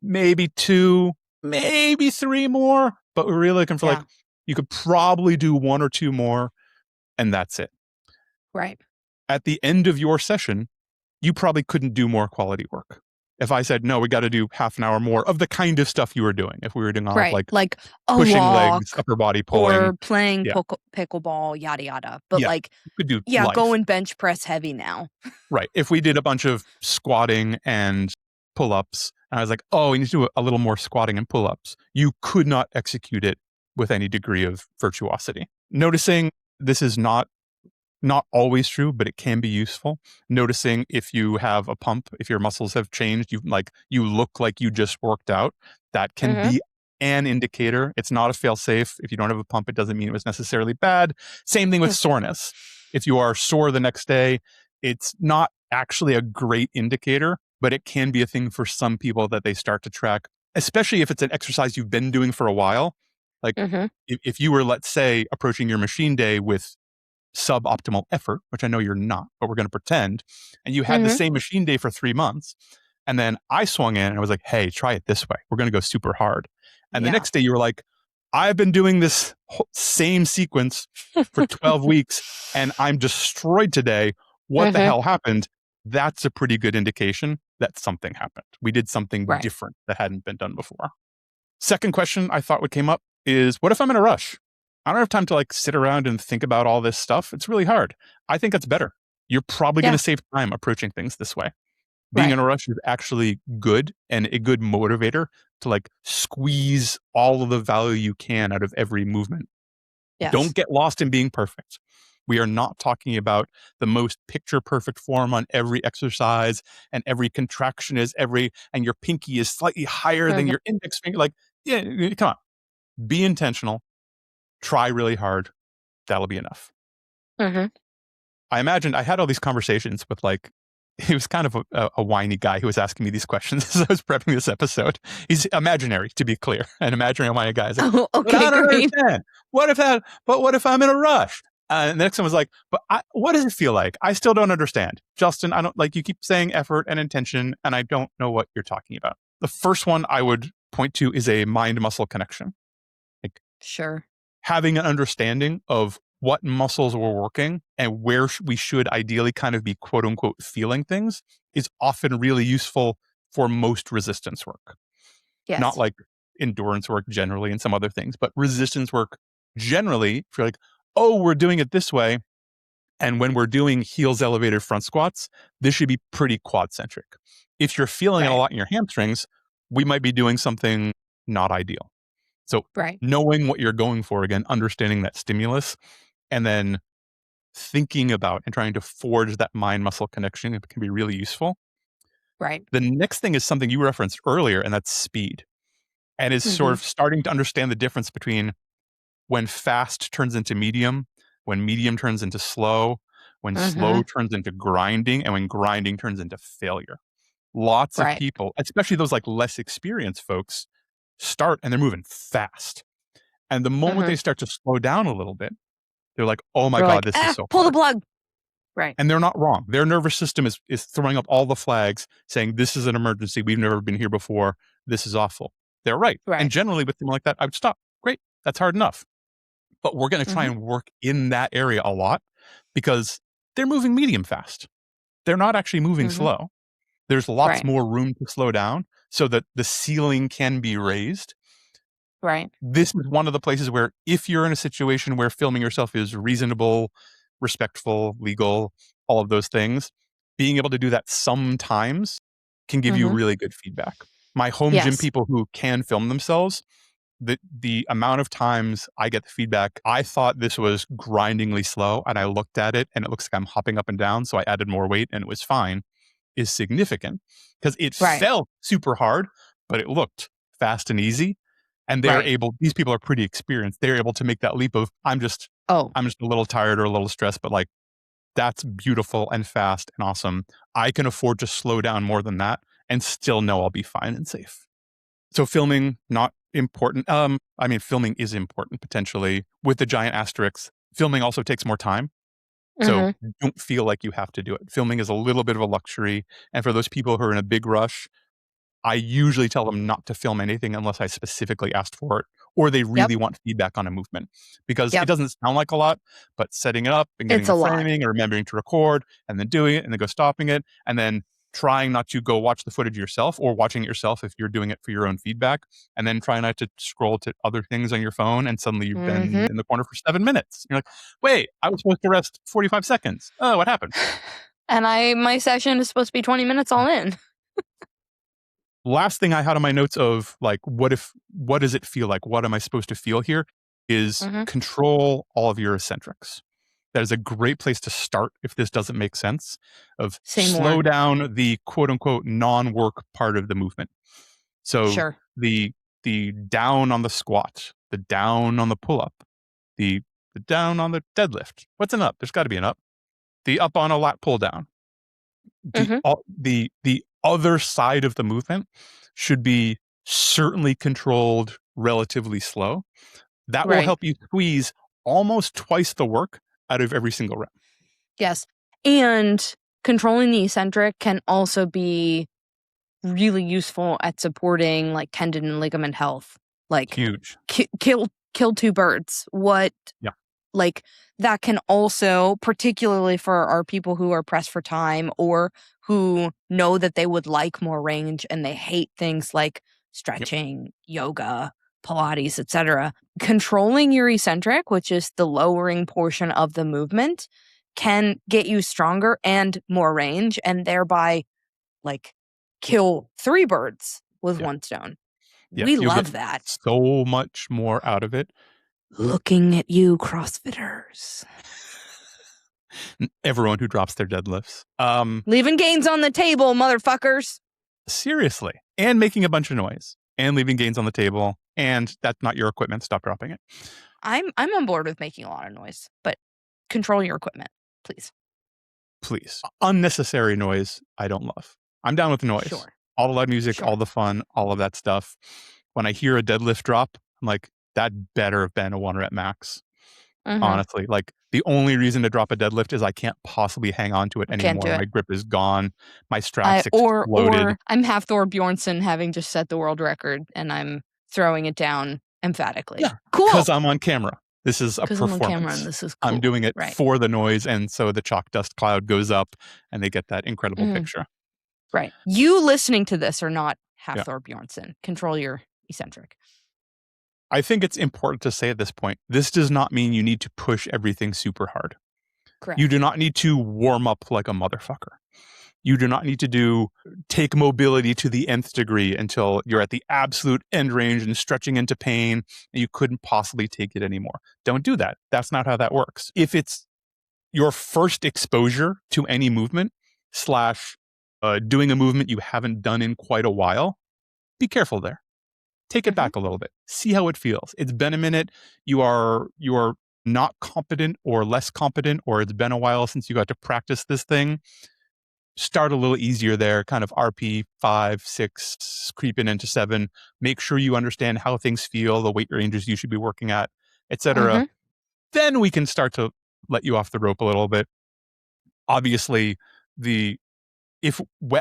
maybe 2, maybe 3 more, but we're really looking for like, you could probably do 1 or 2 more, and that's it. Right. At the end of your session, you probably couldn't do more quality work. If I said, no, we got to do half an hour more of the kind of stuff you were doing. If we were doing all of like a pushing walk, legs, upper body pulling. Or playing pickleball, yada, yada. But you could do life. Go and bench press heavy now. Right. If we did a bunch of squatting and pull-ups, and I was like, oh, we need to do a little more squatting and pull-ups, you could not execute it with any degree of virtuosity. Noticing this is not always true, but it can be useful. Noticing if you have a pump, if your muscles have changed, you look like you just worked out, that can be an indicator. It's not a fail-safe. If you don't have a pump, it doesn't mean it was necessarily bad. Same thing with soreness. If you are sore the next day, it's not actually a great indicator, but it can be a thing for some people that they start to track, especially if it's an exercise you've been doing for a while. Like if you were, let's say, approaching your machine day with suboptimal effort, which I know you're not, but we're going to pretend, and you had the same machine day for 3 months, and then I swung in and I was like, hey, try it this way. We're going to go super hard. And the next day you were like, I've been doing this same sequence for 12 weeks and I'm destroyed today. What the hell happened? That's a pretty good indication that something happened. We did something different that hadn't been done before. Second question I thought would came up is, what if I'm in a rush? I don't have time to like sit around and think about all this stuff. It's really hard. I think that's better. You're probably going to save time approaching things this way. Being in a rush is actually good and a good motivator to like squeeze all of the value you can out of every movement. Yes. Don't get lost in being perfect. We are not talking about the most picture perfect form on every exercise and every contraction is and your pinky is slightly higher than your index finger. Like, yeah, come on. Be intentional. Try really hard. That'll be enough. I imagined I had all these conversations with like, he was kind of a whiny guy who was asking me these questions as I was prepping this episode. He's imaginary, to be clear. An imaginary whiny guy. Like, oh, okay, I don't understand. What if I'm in a rush? And the next one was like, what does it feel like? I still don't understand. Justin, I don't like, you keep saying effort and intention, and I don't know what you're talking about. The first one I would point to is a mind-muscle connection. Like, having an understanding of what muscles we're working and where we should ideally kind of be quote unquote feeling things is often really useful for most resistance work. Yes. Not like endurance work generally and some other things, but resistance work generally, if you're like, oh, we're doing it this way. And when we're doing heels elevated front squats, this should be pretty quad-centric. If you're feeling it a lot in your hamstrings, we might be doing something not ideal. So knowing what you're going for, again, understanding that stimulus, and then thinking about and trying to forge that mind-muscle connection, it can be really useful. The next thing is something you referenced earlier, and that's speed. And is sort of starting to understand the difference between when fast turns into medium, when medium turns into slow, when slow turns into grinding, and when grinding turns into failure. Lots of people, especially those like less experienced folks, start and they're moving fast. And the moment they start to slow down a little bit, they're like, oh my God, this is so pull hard. The plug. And they're not wrong. Their nervous system is throwing up all the flags saying, this is an emergency. We've never been here before. This is awful. They're right. And generally with someone like that, I would stop. Great. That's hard enough. But we're going to try and work in that area a lot because they're moving medium fast. They're not actually moving slow. There's lots more room to slow down so that the ceiling can be raised. This is one of the places where if you're in a situation where filming yourself is reasonable, respectful, legal, all of those things, being able to do that sometimes can give you really good feedback. My home gym people who can film themselves, the amount of times I get the feedback, I thought this was grindingly slow and I looked at it and it looks like I'm hopping up and down, so I added more weight and it was fine, is significant because it felt super hard, but it looked fast and easy. And they're able, these people are pretty experienced. They're able to make that leap of, I'm just a little tired or a little stressed, but like, that's beautiful and fast and awesome. I can afford to slow down more than that and still know I'll be fine and safe. So filming, not important. I mean, filming is important potentially with the giant asterisks. Filming also takes more time. So don't feel like you have to do it. Filming is a little bit of a luxury. And for those people who are in a big rush, I usually tell them not to film anything unless I specifically asked for it, or they really want feedback on a movement, because it doesn't sound like a lot, but setting it up and getting the framing and remembering to record and then doing it and then go stopping it and then trying not to go watch the footage yourself or watching it yourself if you're doing it for your own feedback, and then try not to scroll to other things on your phone, and suddenly you've been in the corner for 7 minutes. You're like, wait, I was supposed to rest 45 seconds. Oh, what happened? And my session is supposed to be 20 minutes all in. Last thing I had on my notes of like, what does it feel like? What am I supposed to feel here? Is control all of your eccentrics. That is a great place to start if this doesn't make sense, of slow down the quote unquote non-work part of the movement. So the down on the squat, the down on the pull-up, the down on the deadlift. What's an up? There's got to be an up. The up on a lat pull down. The other side of the movement should be certainly controlled relatively slow. That will help you squeeze almost twice the work out of every single rep. Yes. And controlling the eccentric can also be really useful at supporting like tendon and ligament health. Like huge. Kill two birds. Like that can also, particularly for our people who are pressed for time or who know that they would like more range and they hate things like stretching, yoga, Pilates, etc. Controlling your eccentric, which is the lowering portion of the movement, can get you stronger and more range, and thereby like kill 3 birds with one stone. We love that. So much more out of it. Looking at you, CrossFitters. Everyone who drops their deadlifts. Leaving gains on the table, motherfuckers. Seriously. And making a bunch of noise. And leaving gains on the table. And that's not your equipment. Stop dropping it. I'm on board with making a lot of noise, but control your equipment, please. Please. Unnecessary noise, I don't love. I'm down with noise. Sure. All the loud music, all the fun, all of that stuff. When I hear a deadlift drop, I'm like, that better have been a 1 rep max. Honestly, like the only reason to drop a deadlift is I can't possibly hang on to it anymore. My grip is gone. My straps exploded. Or I'm half Thor Bjornsson having just set the world record and I'm throwing it down emphatically. Yeah, cool. Because I'm on camera. This is a performance. I'm on camera and this is cool. I'm doing it for the noise, and so the chalk dust cloud goes up and they get that incredible picture. Right. You listening to this are not half Thor Bjornsson. Control your eccentric. I think it's important to say at this point, this does not mean you need to push everything super hard. Correct. You do not need to warm up like a motherfucker. You do not need to take mobility to the nth degree until you're at the absolute end range and stretching into pain and you couldn't possibly take it anymore. Don't do that. That's not how that works. If it's your first exposure to any movement / doing a movement you haven't done in quite a while, be careful there. Take it back a little bit. See how it feels. It's been a minute. You are not competent or less competent, or it's been a while since you got to practice this thing. Start a little easier there, kind of RP 5, 6, creeping into 7. Make sure you understand how things feel, the weight ranges you should be working at, etc. Then we can start to let you off the rope a little bit. Obviously,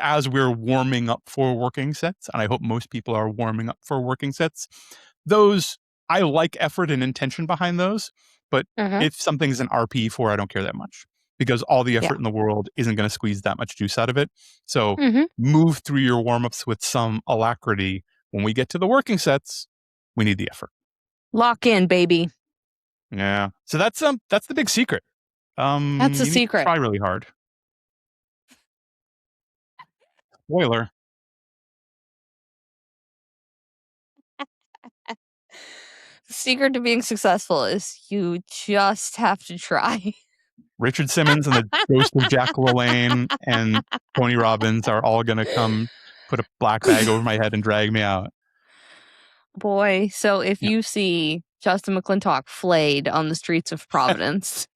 as we're warming up for working sets, and I hope most people are warming up for working sets, those, I like effort and intention behind those, but if something's an RP 4, I don't care that much because all the effort in the world isn't going to squeeze that much juice out of it. So move through your warm-ups with some alacrity. When we get to the working sets, we need the effort. Lock in, baby. Yeah. So that's the big secret. That's the secret. Try really hard. Spoiler. The secret to being successful is you just have to try. Richard Simmons and the ghost of Jack LaLanne and Tony Robbins are all going to come put a black bag over my head and drag me out. Boy, so if you see Justin McClintock flayed on the streets of Providence.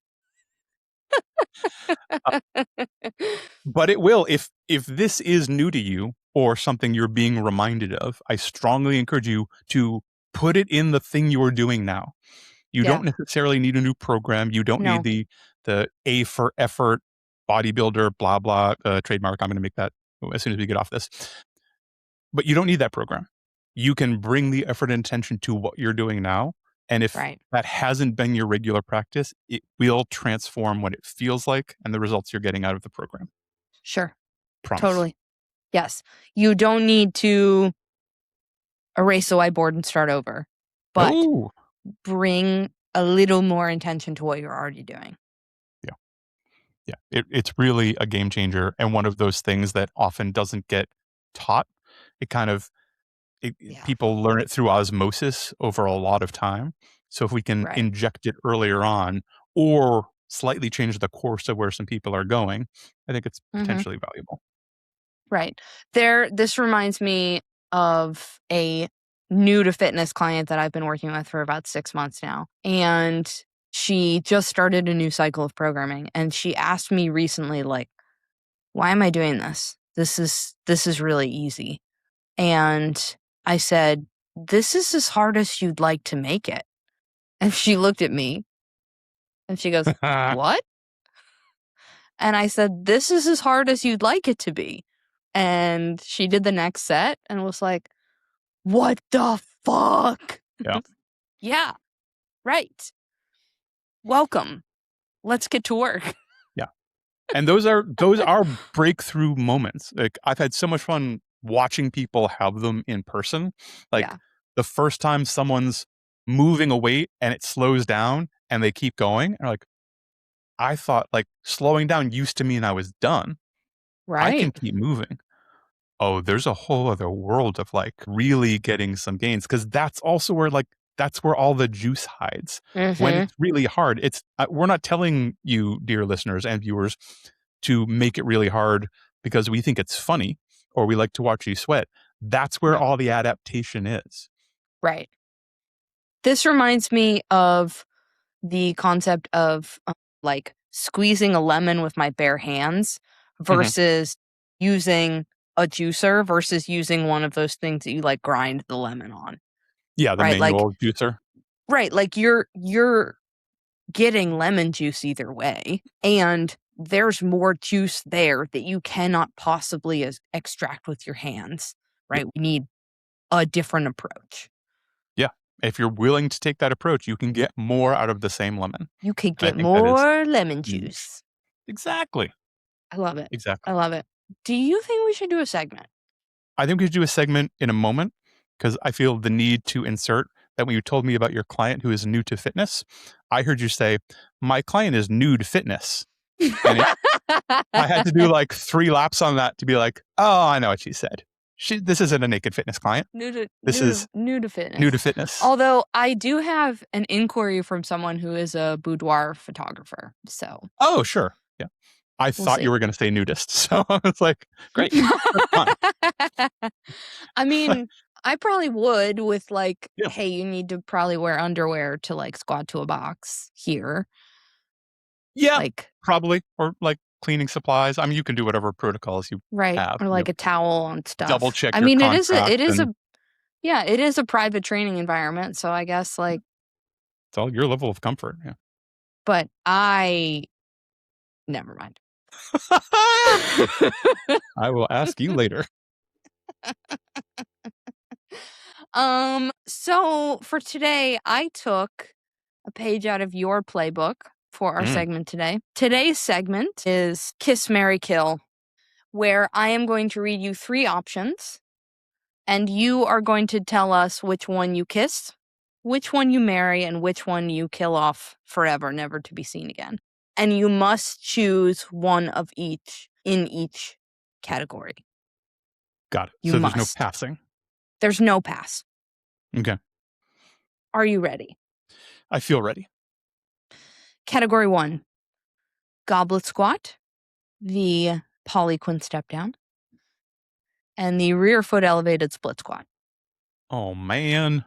But it will, if this is new to you or something you're being reminded of, I strongly encourage you to put it in the thing you're doing now. You don't necessarily need a new program. You don't need the A for effort, bodybuilder, blah, blah, trademark. I'm going to make that as soon as we get off this. But you don't need that program. You can bring the effort and attention to what you're doing now. And if that hasn't been your regular practice, it will transform what it feels like and the results you're getting out of the program. Sure. Promise. Totally. Yes. You don't need to erase the whiteboard and start over, but bring a little more intention to what you're already doing. Yeah. It's really a game changer, and one of those things that often doesn't get taught. It kind of, people learn it through osmosis over a lot of time. So if we can inject it earlier on or slightly change the course of where some people are going, I think it's potentially valuable. Right. This reminds me of a new to fitness client that I've been working with for about 6 months now. And she just started a new cycle of programming. And she asked me recently, like, why am I doing this? This is really easy. And I said, this is as hard as you'd like to make it. And she looked at me and she goes, what? And I said, this is as hard as you'd like it to be. And she did the next set and was like, what the fuck? Yeah. Yeah. Right. Welcome. Let's get to work. Yeah. And those are breakthrough moments. Like, I've had so much fun watching people have them in person. Like, the first time someone's moving a weight and it slows down and they keep going, and like, I thought, like, slowing down used to mean I was done. I can keep moving. Oh, there's a whole other world of, like, really getting some gains, because that's also where, like, that's where all the juice hides. When it's really hard, it's we're not telling you, dear listeners and viewers, to make it really hard because we think it's funny or we like to watch you sweat. That's where all the adaptation is. Right. This reminds me of the concept of like squeezing a lemon with my bare hands versus using a juicer versus using one of those things that you like grind the lemon on. Yeah, the manual juicer. Right, like you're getting lemon juice either way, and there's more juice there that you cannot possibly extract with your hands, right? We need a different approach. Yeah. If you're willing to take that approach, you can get more out of the same lemon. You could get more lemon juice. Exactly. I love it. Exactly. I love it. Do you think we should do a segment? I think we should do a segment in a moment, because I feel the need to insert that when you told me about your client who is new to fitness, I heard you say, my client is new to fitness. And I had to do like 3 laps on that to be like, oh, I know what she said. This isn't a naked fitness client. New to fitness. New to fitness. Although I do have an inquiry from someone who is a boudoir photographer. So. Oh, sure. Yeah. I thought you were going to say nudist. So I was like, great. I mean, I probably would with like, hey, you need to probably wear underwear to like squat to a box here. Yeah, like, probably. Or like cleaning supplies. I mean, you can do whatever protocols you have. Or like a towel on stuff. Double check I your mean, contract. it is a private training environment. So I guess like. It's all your level of comfort. Yeah. But never mind. I will ask you later. So for today, I took a page out of your playbook for our segment today. Today's segment is Kiss, Marry, Kill, where I am going to read you 3 options, and you are going to tell us which one you kiss, which one you marry, and which one you kill off forever, never to be seen again. And you must choose one of each in each category. Got it. So there's no passing. There's no pass. Okay. Are you ready? I feel ready. Category 1. Goblet squat, the polyquin step down, and the rear foot elevated split squat. Oh, man.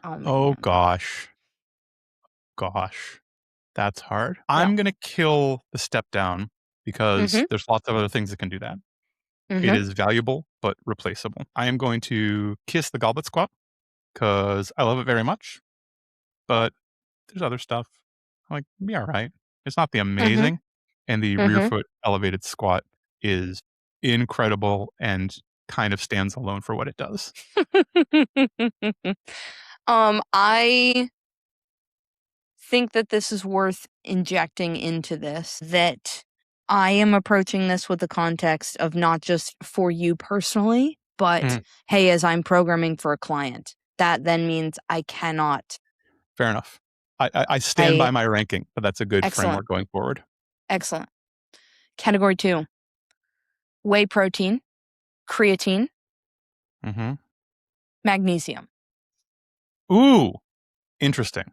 Oh, gosh. Gosh. That's hard. Yeah. I'm going to kill the step down because there's lots of other things that can do that. It is valuable, but replaceable. I am going to kiss the goblet squat because I love it very much. But there's other stuff. I'm like, be all right. It's not the amazing. And the rear foot elevated squat is incredible and kind of stands alone for what it does. I think that this is worth injecting into this, that I am approaching this with the context of not just for you personally, but hey, as I'm programming for a client, that then means I cannot. Fair enough. I stand by my ranking, but that's a good framework going forward. Excellent. Category 2, whey protein, creatine, magnesium. Ooh, interesting.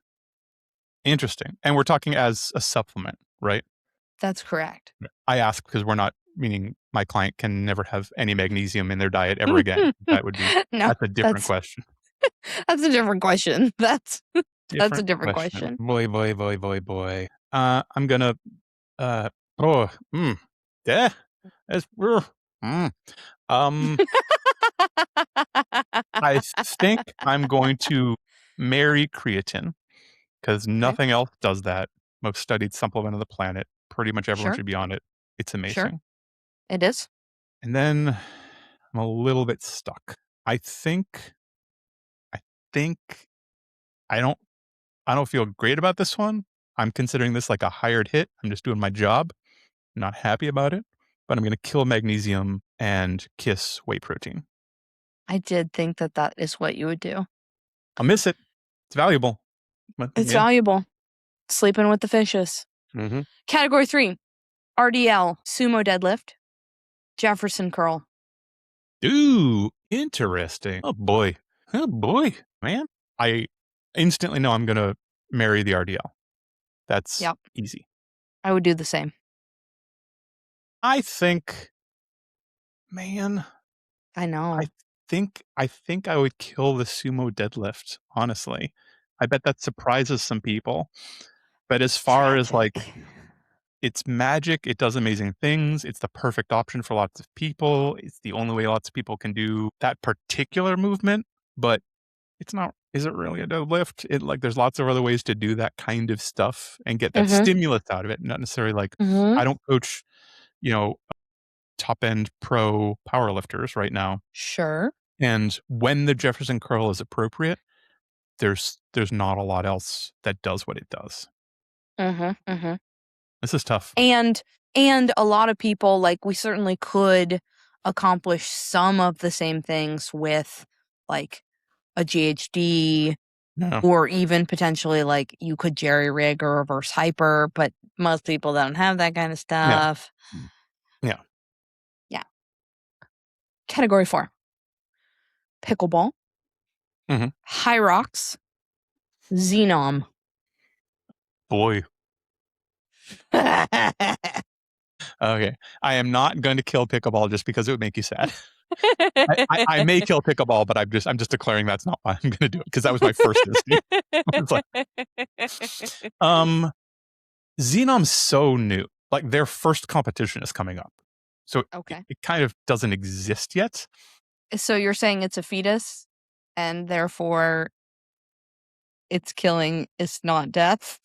Interesting. And we're talking as a supplement, right? That's correct. I ask because we're not meaning my client can never have any magnesium in their diet ever again. That would be that's a different question. That's a different question. That's a different question. Boy. I'm gonna yeah. I think I'm going to marry creatine because nothing else does that. Most studied supplement on the planet. Pretty much everyone should be on it. It's amazing. Sure. It is. And then I'm a little bit stuck. I don't feel great about this one. I'm considering this like a hired hit. I'm just doing my job. I'm not happy about it, but I'm going to kill magnesium and kiss whey protein. I did think that is what you would do. I'll miss it. It's valuable. It's valuable. Sleeping with the fishes. Category 3, RDL, sumo deadlift, Jefferson curl. Ooh, interesting. Oh boy, man. I instantly know I'm going to marry the RDL. That's easy. I would do the same. I think, man. I know. I think I would kill the sumo deadlift, honestly. I bet that surprises some people. But as far as like, it's magic, it does amazing things, it's the perfect option for lots of people, it's the only way lots of people can do that particular movement, but it's not, is it really a deadlift? There's lots of other ways to do that kind of stuff and get that stimulus out of it, not necessarily like, I don't coach, top end pro powerlifters right now. Sure. And when the Jefferson curl is appropriate, there's not a lot else that does what it does. This is tough. And a lot of people, like, we certainly could accomplish some of the same things with like a GHD or even potentially like you could jerry rig or reverse hyper, but most people don't have that kind of stuff. Yeah. Category 4, pickleball, high rocks, Xenom. Boy. Okay. I am not going to kill pickleball just because it would make you sad. I may kill pickleball, but I'm just declaring that's not why I'm going to do it because that was my first instinct. Xenom's so new. Like their first competition is coming up. So it kind of doesn't exist yet. So you're saying it's a fetus and therefore it's killing is not death?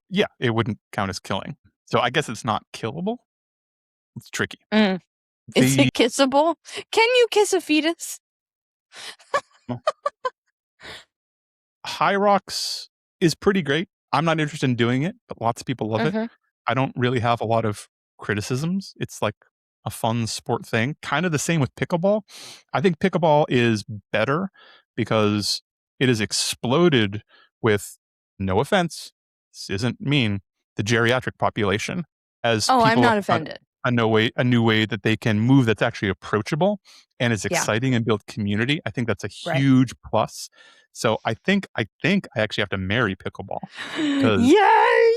Yeah, it wouldn't count as killing. So I guess it's not killable. It's tricky. Is it kissable? Can you kiss a fetus? High rocks is pretty great. I'm not interested in doing it, but lots of people love it. I don't really have a lot of criticisms. It's like a fun sport thing. Kind of the same with pickleball. I think pickleball is better because it has exploded with, no offense, this isn't mean, the geriatric population. As people I'm not offended. A new way that they can move that's actually approachable and is exciting and build community. I think that's a huge plus. So I think I actually have to marry pickleball. Yay!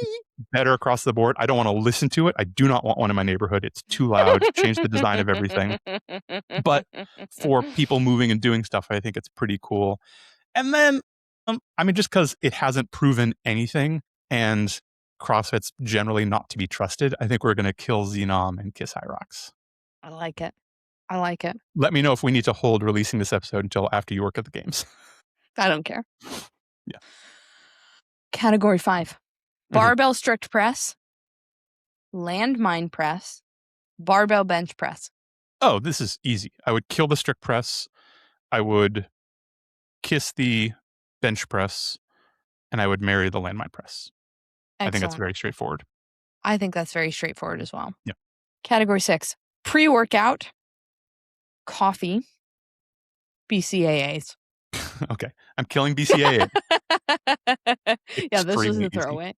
Better across the board. I don't want to listen to it. I do not want one in my neighborhood. It's too loud. Change the design of everything. But for people moving and doing stuff, I think it's pretty cool. And then, just because it hasn't proven anything and CrossFit's generally not to be trusted, I think we're going to kill Xenom and kiss High Rocks. I like it. Let me know if we need to hold releasing this episode until after you work at the games. I don't care. Yeah. Category 5. Barbell strict press, landmine press, barbell bench press. Oh, this is easy. I would kill the strict press. I would kiss the bench press, and I would marry the landmine press. Excellent. I think that's very straightforward. I think that's very straightforward as well. Yeah. Category 6, pre-workout, coffee, BCAAs. Okay. I'm killing BCAA. Yeah, this was Extremely a throwaway.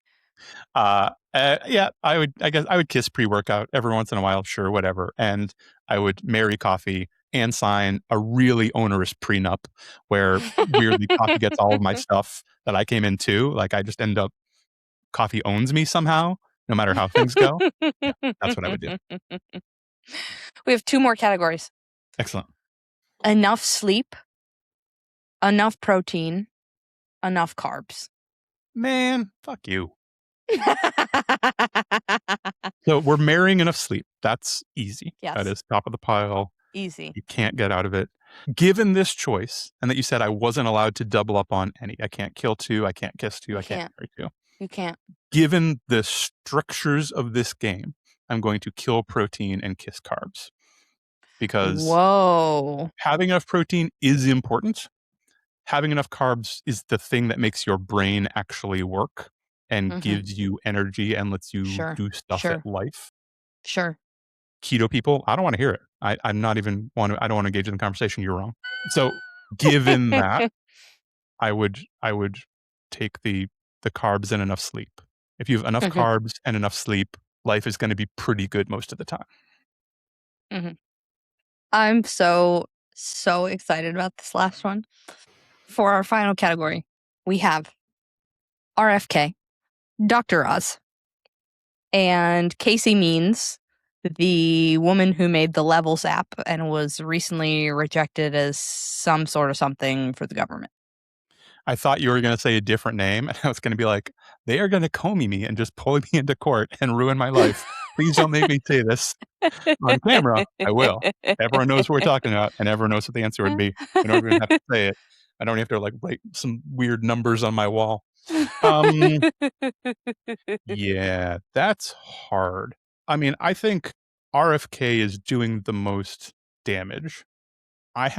Yeah, I guess I would kiss pre-workout every once in a while, sure, whatever. And I would marry coffee and sign a really onerous prenup where weirdly coffee gets all of my stuff that I came into. Like I just end up, coffee owns me somehow, no matter how things go. Yeah, that's what I would do. We have 2 more categories. Excellent. Enough sleep, enough protein, enough carbs. Man, fuck you. So we're marrying enough sleep. That's easy. Yes. That is top of the pile. Easy. You can't get out of it. Given this choice, and that you said I wasn't allowed to double up on any. I can't kill 2. I can't kiss 2. I can't marry 2. You can't. Given the strictures of this game, I'm going to kill protein and kiss carbs. Because having enough protein is important. Having enough carbs is the thing that makes your brain actually work and gives you energy and lets you do stuff at life. Sure. Keto people, I don't want to hear it. I don't want to engage in the conversation. You're wrong. So given that, I would take the carbs and enough sleep. If you have enough carbs and enough sleep, life is going to be pretty good most of the time. I'm so excited about this last one. For our final category, we have RFK, Dr. Oz, and Casey Means, the woman who made the Levels app and was recently rejected as some sort of something for the government. I thought you were going to say a different name, and I was going to be like, they are going to comey me and just pull me into court and ruin my life. Please don't make me say this on camera. I will. Everyone knows what we're talking about, and everyone knows what the answer would be. I don't even have to say it. I don't have to write some weird numbers on my wall. Yeah, that's hard. I mean, I think RFK is doing the most damage. I've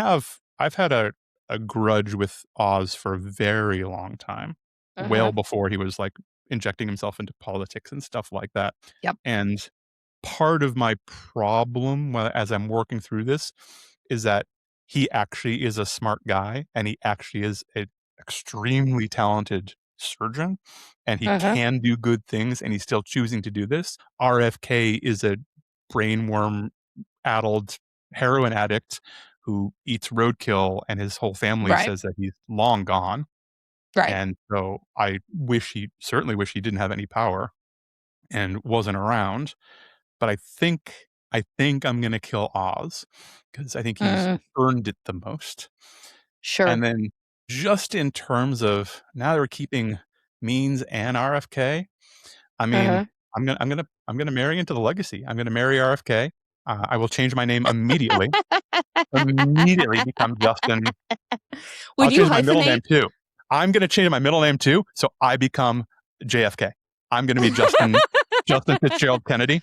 had a grudge with Oz for a very long time, well before he was injecting himself into politics and stuff like that. Yep. And part of my problem as I'm working through this is that he actually is a smart guy and he actually is an extremely talented surgeon and he can do good things and he's still choosing to do this. RFK is a brainworm addled heroin addict who eats roadkill and his whole family says that he's long gone. Right. And so I certainly wish he didn't have any power and wasn't around. But I think I'm going to kill Oz because I think he's earned it the most. Sure. And then just in terms of now that we're keeping Means and RFK, I mean, I'm gonna marry into the legacy. I'm gonna marry RFK. I will change my name immediately. Immediately become Justin. I'll change my middle name too. I'm gonna change my middle name too, so I become JFK. I'm gonna be Justin Fitzgerald Kennedy,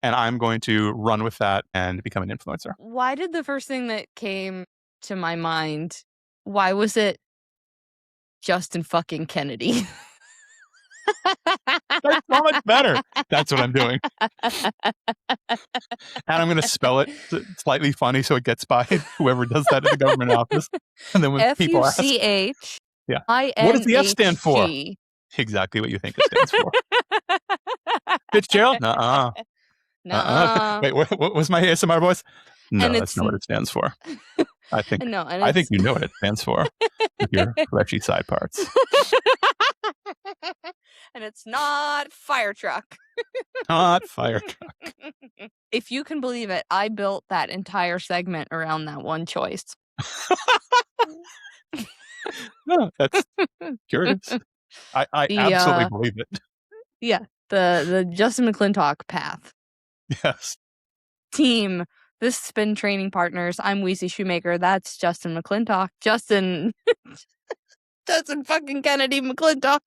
and I'm going to run with that and become an influencer. Why did the first thing that came to my mind? Why was it Justin fucking Kennedy? That's so much better. That's what I'm doing. And I'm going to spell it slightly funny so it gets by whoever does that in the government office. And then when people ask, F-U-C-H yeah, I-N-H-G. what does the S stand for? Exactly what you think it stands for. Fitzgerald? Nuh-uh. Nuh-uh. Wait, what was my ASMR voice? No, that's not what it stands for. I think you know what it stands for with your fleshy side parts. And it's not fire truck. Not fire truck. If you can believe it, I built that entire segment around that one choice. No, that's curious. I absolutely believe it. Yeah, the Justin McClintock path. Yes. Team, this has been Training Partners. I'm Weezy Shoemaker. That's Justin McClintock. Justin fucking Kennedy McClintock.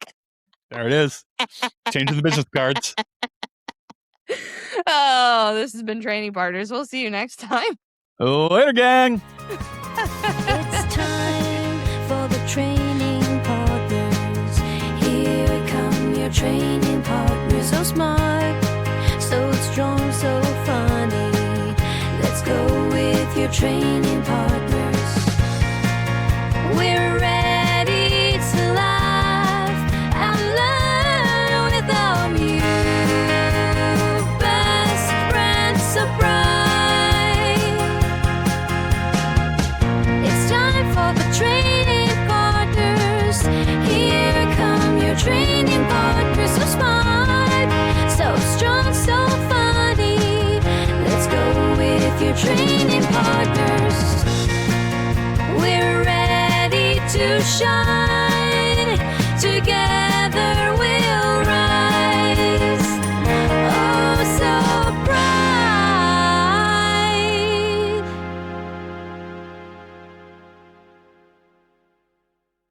There it is. Changing the business cards. Oh, this has been Training Partners. We'll see you next time. Later, gang. It's time for the Training Partners. Here come your training partners, so smart. your training partners. We're ready to laugh and learn with our new best friends so bright. It's time for the training partners. Here come your training partners, so smart, so strong, so funny. Let's go with your training partners. We're ready to shine.